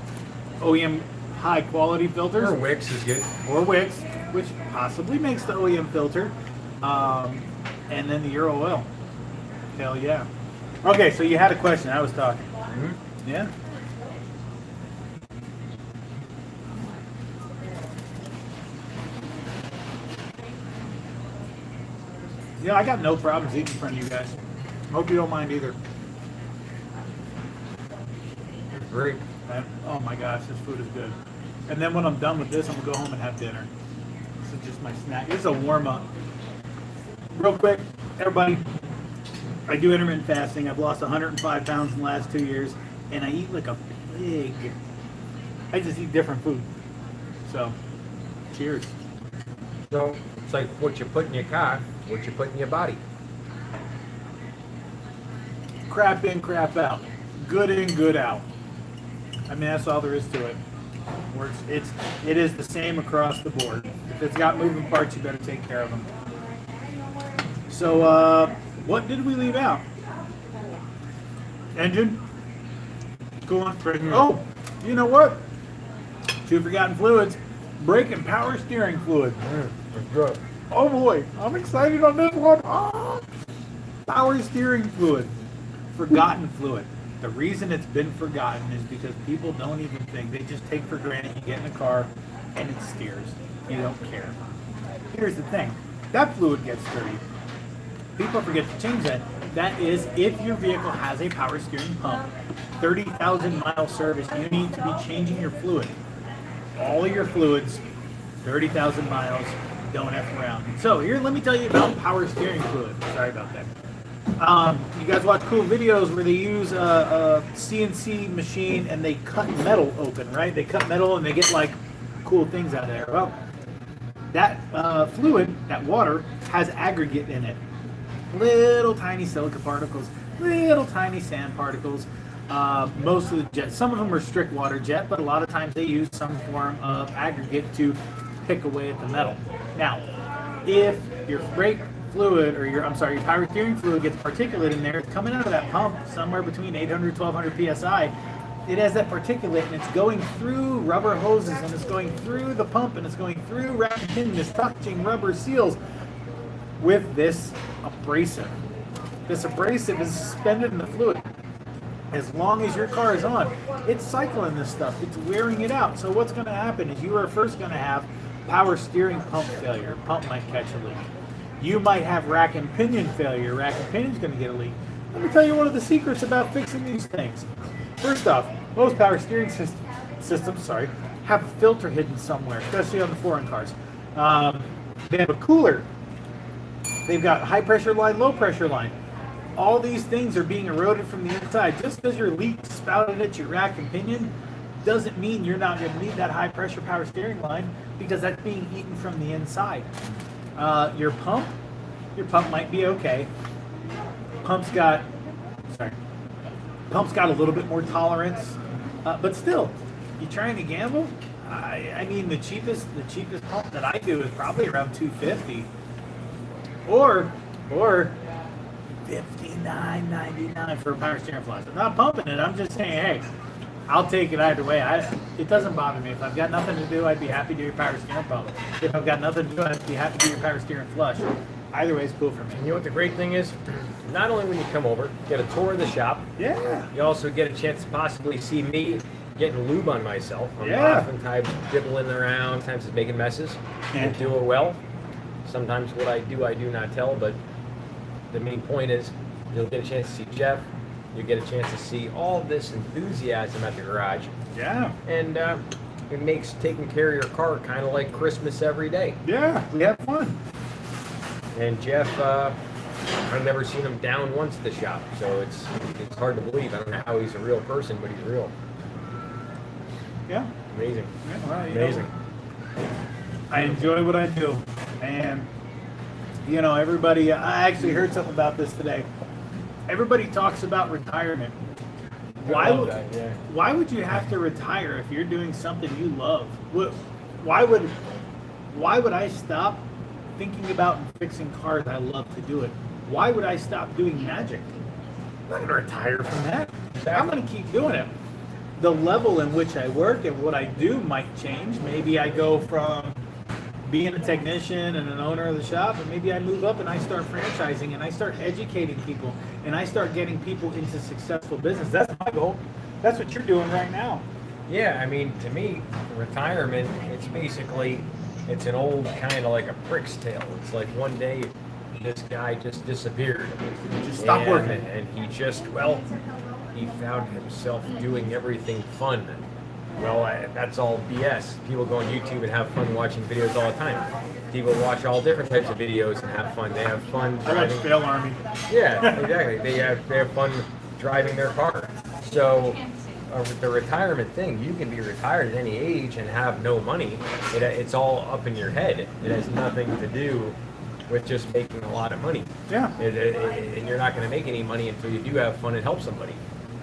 OEM high quality filters. Or Wix is good. Or Wix, which possibly makes the OEM filter, and then the Euro oil. Hell yeah. Okay, so you had a question. I was talking. Yeah. Yeah, I got no problems eating in front of you guys. Hope you don't mind either. Great. And, oh my gosh, this food is good. And then when I'm done with this, I'm gonna go home and have dinner. This is just my snack. This is a warm up. Real quick, everybody, I do intermittent fasting. I've lost 105 pounds in the last 2 years, and I eat like a pig. I just eat different food. So, cheers. So it's like what you put in your car, what you put in your body. Crap in, crap out. Good in, good out. I mean, that's all there is to it. It is the same across the board. If it's got moving parts, you better take care of them. So, what did we leave out? Engine. Go on. Oh, you know what? Two forgotten fluids. Brake and power steering fluid. It's good. Oh boy, I'm excited on this one. Oh, power steering fluid. Forgotten fluid. The reason it's been forgotten is because people don't even think. They just take for granted you get in a car and it steers. You don't care. Here's the thing. That fluid gets dirty. People forget to change that. That is if your vehicle has a power steering pump, 30,000 mile service, you need to be changing your fluid. All your fluids, 30,000 miles, don't F around. So here, let me tell you about power steering fluid. Sorry about that. You guys watch cool videos where they use a CNC machine and they cut metal open, right? They cut metal and they get like cool things out of there. Well, that fluid, that water, has aggregate in it. Little tiny silica particles, little tiny sand particles. Most of the jets, some of them are strict water jet, but a lot of times they use some form of aggregate to pick away at the metal. Now, if your brake fluid, or your power steering fluid gets particulate in there, it's coming out of that pump somewhere between 800 1200 psi. It has that particulate and it's going through rubber hoses and it's going through the pump and it's going through rack and pin, it's touching rubber seals with this abrasive. This abrasive is suspended in the fluid. As long as your car is on, it's cycling this stuff. It's wearing it out. So what's going to happen is you are first going to have power steering pump failure. Pump might catch a leak. You might have rack and pinion failure. Rack and pinion's going to get a leak. Let me tell you one of the secrets about fixing these things. First off, most power steering systems have a filter hidden somewhere, especially on the foreign cars. They have a cooler. They've got high pressure line, low pressure line. All these things are being eroded from the inside. Just because your leak spouted at your rack and pinion doesn't mean you're not going to need that high pressure power steering line, because that's being eaten from the inside. Your pump might be okay. Pump's got a little bit more tolerance, but still, you trying to gamble? I mean, the cheapest pump that I do is probably around $250, or $59.99 for a power steering flask. I'm not pumping it. I'm just saying, hey, I'll take it either way. It doesn't bother me. If I've got nothing to do, I'd be happy to do your power steering pump. If I've got nothing to do, I'd be happy to do your power steering flush. Either way is cool for me. And you know what the great thing is? Not only when you come over, get a tour of the shop. Yeah. You also get a chance to possibly see me getting lube on myself. I'm Yeah. oftentimes dibbling around, sometimes it's making messes. Yeah. And do it well. Sometimes what I do not tell, but the main point is you'll get a chance to see Jeff. You get a chance to see all this enthusiasm at the garage. Yeah. And it makes taking care of your car kind of like Christmas every day. Yeah. We have fun. And Jeff, I've never seen him down once at the shop, so it's hard to believe. I don't know how he's a real person, but he's real. Yeah. Amazing. Yeah, well, Amazing. I enjoy what I do, and everybody. I actually heard something about this today. Everybody talks about retirement. Why would you have to retire if you're doing something you love? Why would I stop thinking about and fixing cars? I love to do it. Why would I stop doing magic? I'm not going to retire from that. I'm going to keep doing it. The level in which I work and what I do might change. Maybe I go from being a technician and an owner of the shop, and maybe I move up and I start franchising and I start educating people and I start getting people into successful business. That's my goal. That's what you're doing right now. Yeah, I mean, to me, retirement, it's an old kind of like a prick's tale. It's like one day this guy just disappeared. Just stop working. And he found himself doing everything fun. Well, that's all BS. People go on YouTube and have fun watching videos all the time. People watch all different types of videos and have fun. They have fun I like driving. Fail Army. Yeah, exactly. They have fun driving their car. So the retirement thing, you can be retired at any age and have no money. It's all up in your head. It has nothing to do with just making a lot of money. Yeah. And you're not going to make any money until you do have fun and help somebody.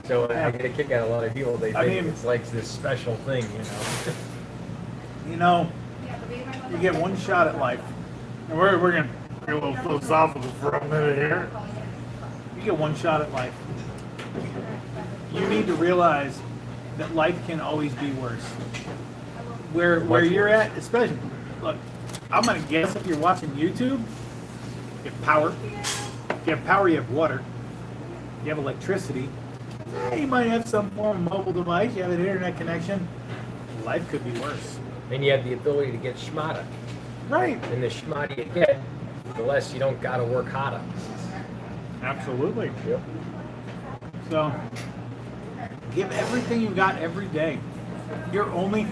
So I get a kick out of a lot of people. They think it's like this special thing, You get one shot at life. And we're going to get a little philosophical for a minute here. You get one shot at life. You need to realize that life can always be worse. Where you're at, especially, look, I'm going to guess if you're watching YouTube, you have power. If you have power, you have water. You have electricity. You might have some form of mobile device. You have an internet connection. Life could be worse. And you have the ability to get schmata. Right. And the schmata you get, the less you don't got to work harder. Absolutely. Yep. So, give everything you got every day. You're only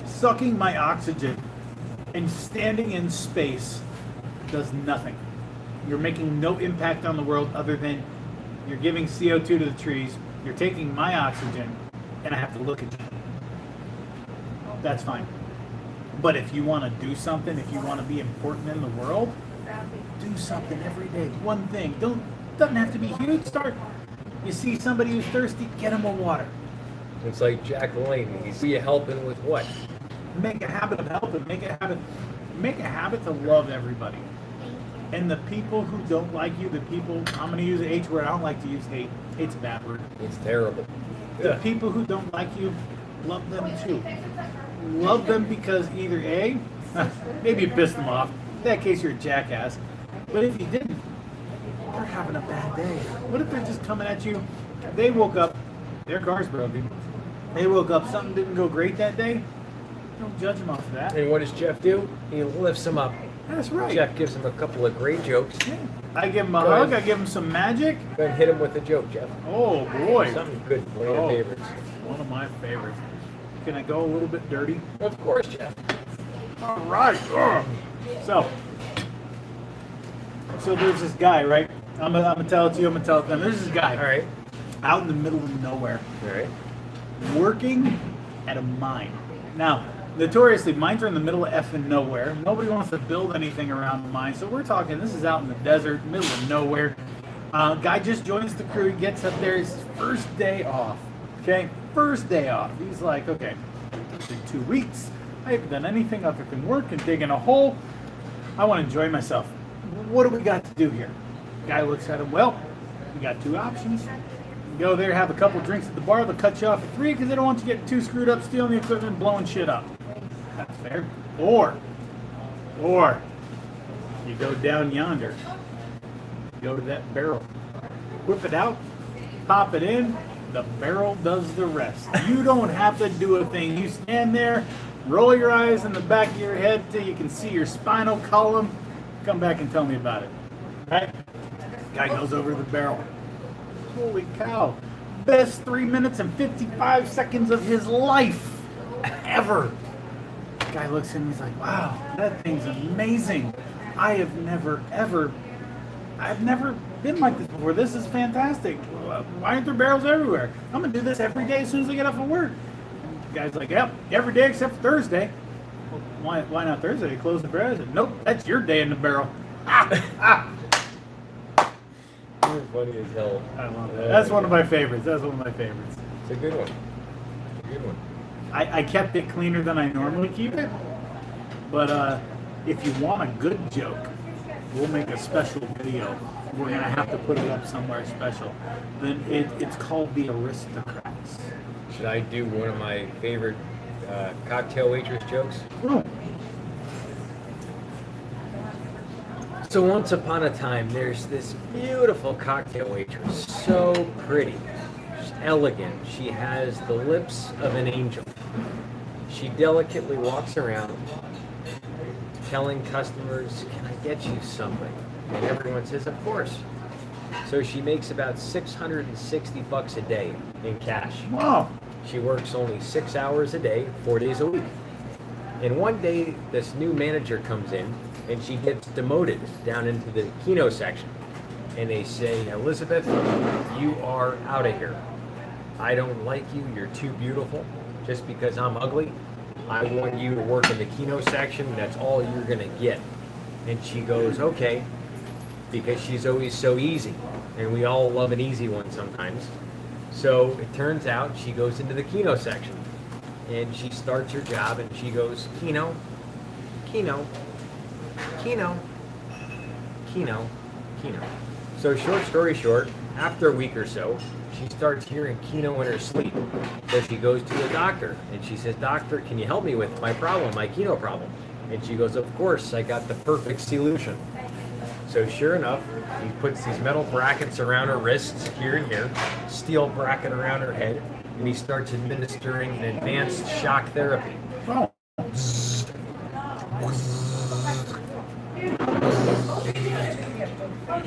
sucking my oxygen and standing in space does nothing. You're making no impact on the world other than you're giving CO2 to the trees, you're taking my oxygen, and I have to look at you. That's fine. But if you want to do something, if you want to be important in the world, do something every day. One thing. Doesn't have to be huge. Start. You see somebody who's thirsty, get them a water. It's like Jack LaLanne. He's you helping with what? Make a habit of helping. Make a habit to love everybody. And the people who don't like you, the people, I'm going to use the H word. I don't like to use hate. Hate's a bad word. It's terrible. The people who don't like you, love them too. Love them because either A, maybe you pissed them off. In that case, you're a jackass. But if you didn't, they're having a bad day. What if they're just coming at you? They woke up, their car's broken. They woke up, something didn't go great that day. Don't judge them off of that. And what does Jeff do? He lifts them up. That's right. Jeff gives him a couple of great jokes. Yeah. I give him a Go hug. ahead. I give him some magic. Go ahead and hit him with a joke, Jeff. Oh boy, Something good. One of your favorites. One of my favorites. Can I go a little bit dirty? Of course, Jeff. All right. So there's this guy, right? I'm gonna tell it to you. I'm gonna tell it to them. There's this guy, All right. out in the middle of nowhere, All right. working at a mine. Now, notoriously, mines are in the middle of effing nowhere. Nobody wants to build anything around the mine, so we're talking. This is out in the desert, middle of nowhere. Guy just joins the crew. He gets up there. It's his first day off. Okay, first day off. He's like, okay, it's been 2 weeks. I haven't done anything other than work and digging a hole. I want to enjoy myself. What do we got to do here? Guy looks at him. Well, we got two options. You go there, have a couple drinks at the bar. They'll cut you off at 3 because they don't want you getting too screwed up, stealing the equipment, blowing shit up. That's fair. Or you go down yonder. Go to that barrel. Whip it out. Pop it in. The barrel does the rest. You don't have to do a thing. You stand there, roll your eyes in the back of your head till you can see your spinal column. Come back and tell me about it. Right? Guy goes over to the barrel. Holy cow. Best 3 minutes and 55 seconds of his life ever. Guy looks at him, he's like, wow, that thing's amazing. I've never been like this before. This is fantastic. Why aren't there barrels everywhere? I'm gonna do this every day as soon as I get off of work. The guy's like, yep, every day except for Thursday. Well, why not Thursday? You close the barrel? I said, nope, that's your day in the barrel. You're funny as hell. I love that. That's one of my favorites. That's one of my favorites. It's a good one. It's a good one. I kept it cleaner than I normally keep it. But if you want a good joke, we'll make a special video. We're going to have to put it up somewhere special. Then it's called The Aristocrats. Should I do one of my favorite cocktail waitress jokes? Oh. So once upon a time, there's this beautiful cocktail waitress, so pretty, she's elegant. She has the lips of an angel. She delicately walks around telling customers, "Can I get you something?" And everyone says, "Of course." So she makes about $660 a day in cash. Wow. She works only 6 hours a day, 4 days a week. And one day, this new manager comes in, and she gets demoted down into the Keno section. And they say, "Elizabeth, you are out of here. I don't like you. You're too beautiful. Just because I'm ugly, I want you to work in the Keno section. That's all you're going to get." And she goes, "Okay," because she's always so easy. And we all love an easy one sometimes. So it turns out she goes into the Keno section. And she starts her job, and she goes, "Keno, Keno, Keno, Keno, Keno." So short story short, after a week or so, she starts hearing Keno in her sleep. So she goes to the doctor, and she says, "Doctor, can you help me with my problem, my Keno problem?" And she goes, "Of course, I got the perfect solution." So sure enough, he puts these metal brackets around her wrists, here and here, steel bracket around her head, and he starts administering an advanced shock therapy. Oh.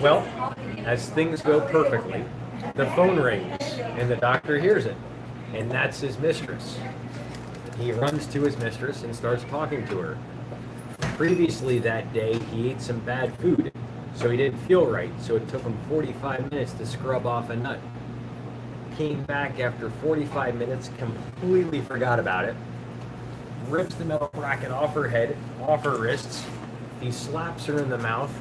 Well, as things go perfectly, the phone rings, and the doctor hears it, and that's his mistress. He runs to his mistress and starts talking to her. Previously that day, he ate some bad food, so he didn't feel right. So it took him 45 minutes to scrub off a nut. Came back after 45 minutes, completely forgot about it. Rips the metal bracket off her head, off her wrists. He slaps her in the mouth,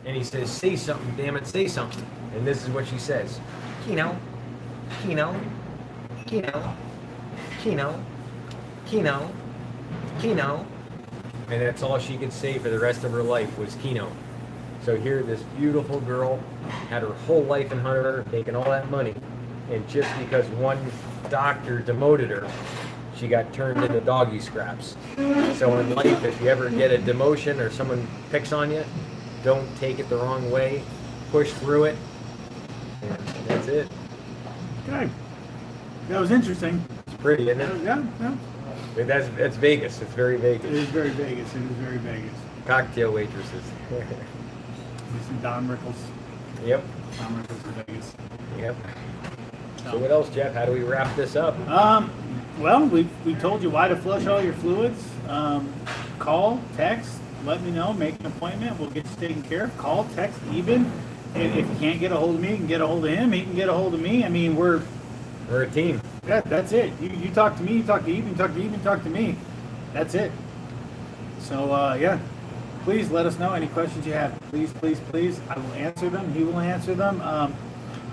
and he says, "Say something, damn it, say something." And this is what she says: "Kino, Kino, Kino, Kino, Kino, Kino." And that's all she could say for the rest of her life was Kino. So here, this beautiful girl had her whole life in front of her, making all that money, and just because one doctor demoted her, she got turned into doggy scraps. So in life, if you ever get a demotion or someone picks on you, don't take it the wrong way. Push through it. And that's it. Okay. That was interesting. It's pretty, isn't it? Yeah, yeah. That's Vegas. It's very It Vegas. is very Vegas. It is very Vegas. Cocktail waitresses. Some Don Rickles. Yep. Don Rickles in Vegas. Yep. So what else, Jeff? How do we wrap this up? Well, we told you why to flush all your fluids. Call, text, let me know, make an appointment. We'll get you taken care of. Call, text, Eben. If you can't get a hold of me, you can get a hold of him. He can get a hold of me. I mean, we're a team. that's it. You talk to me, you talk to Eben, you talk to Eben, you talk to me. That's it. So, yeah. Please let us know any questions you have. Please, please, please. I will answer them. He will answer them. I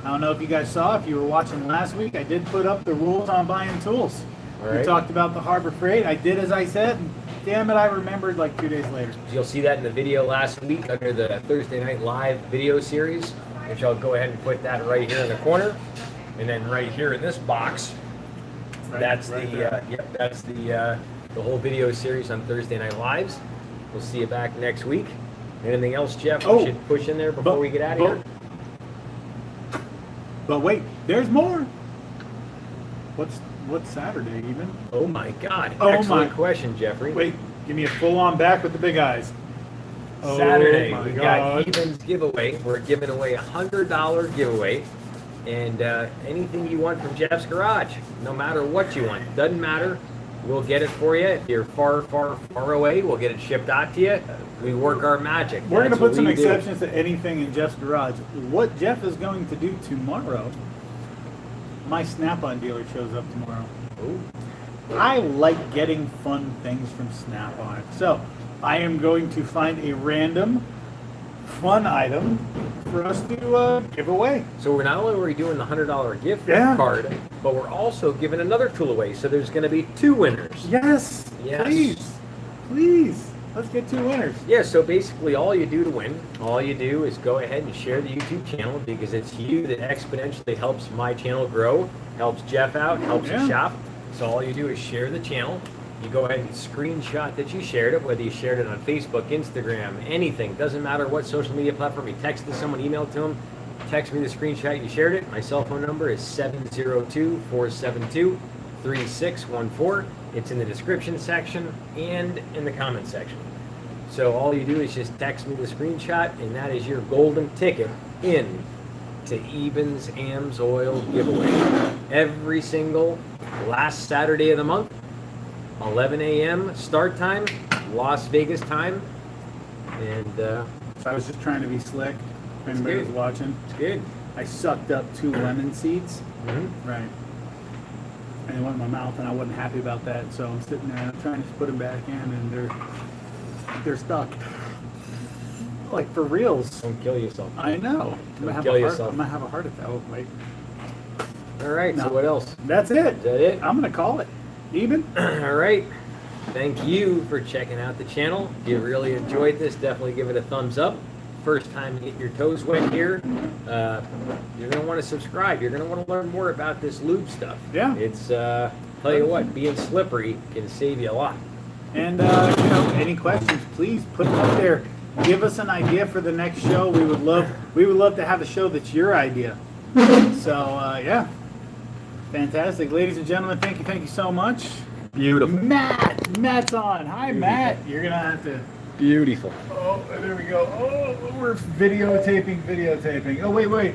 don't know if you guys saw, if you were watching last week, I did put up the rules on buying tools. All We right. talked about the Harbor Freight. I did as I said, and damn it, I remembered like 2 days later. You'll see that in the video last week under the Thursday Night Live video series, which I'll go ahead and put that right here in the corner. And then right here in this box, that's the whole video series on Thursday Night Lives. We'll see you back next week. Anything else, Jeff, we should push in there before we get out of here? But wait, there's more. What's Saturday even? Oh my God. Oh Excellent my- question, Jeffrey. Wait, give me a full-on back with the big eyes. Saturday, Oh my we God. got Eben's giveaway. We're giving away a $100 giveaway. And anything you want from Jeff's Garage, no matter what you want, doesn't matter. We'll get it for you. If you're far, far, far away, we'll get it shipped out to you. We work our magic. We're going to That's put what some we do. exceptions to anything in Jeff's Garage. What Jeff is going to do tomorrow, my Snap-on dealer shows up tomorrow. Ooh. I like getting fun things from Snap-on. So I am going to find a random fun item for us to give away. So we're not only are we doing the $100 gift Yeah. card, but we're also giving another tool away. So there's going to be 2 winners. Yes, Yes. please, please. Let's get 2 winners. Yeah, so basically all you do to win, all you do is go ahead and share the YouTube channel because it's you that exponentially helps my channel grow, helps Jeff out, helps Yeah. the shop. So all you do is share the channel. You go ahead and screenshot that you shared it, whether you shared it on Facebook, Instagram, anything. Doesn't matter what social media platform. You texted someone, emailed to them, text me the screenshot you shared it. My cell phone number is 702-472-3614. It's in the description section and in the comment section. So all you do is just text me the screenshot, and that is your golden ticket in to Eben's Amsoil giveaway. Every single last Saturday of the month, 11 a.m. start time, Las Vegas time. And So I was just trying to be slick. If anybody was good. watching, it's good. I sucked up 2 lemon seeds. Mm-hmm. Right. And they went in my mouth, and I wasn't happy about that. So I'm sitting there, and I'm trying to put them back in, and they're stuck. Like for reals. Don't kill yourself. I know. I'm gonna kill yourself. I'm gonna have a heart attack. Oh, wait. All right, No. so what else? That's it. Is that it? I'm gonna call it. Eben? All right. Thank you for checking out the channel. If you really enjoyed this, definitely give it a thumbs up. First time you get your toes wet here, you're going to want to subscribe. You're going to want to learn more about this lube stuff. Yeah. It's, tell you what, being slippery can save you a lot. And any questions, please put them up there. Give us an idea for the next show. We would love to have a show that's your idea. So yeah. Fantastic. Ladies and gentlemen, thank you so much. Beautiful. Matt's on. Hi Matt. You're gonna have to Beautiful. Oh, there we go. Oh, we're videotaping. Oh, wait.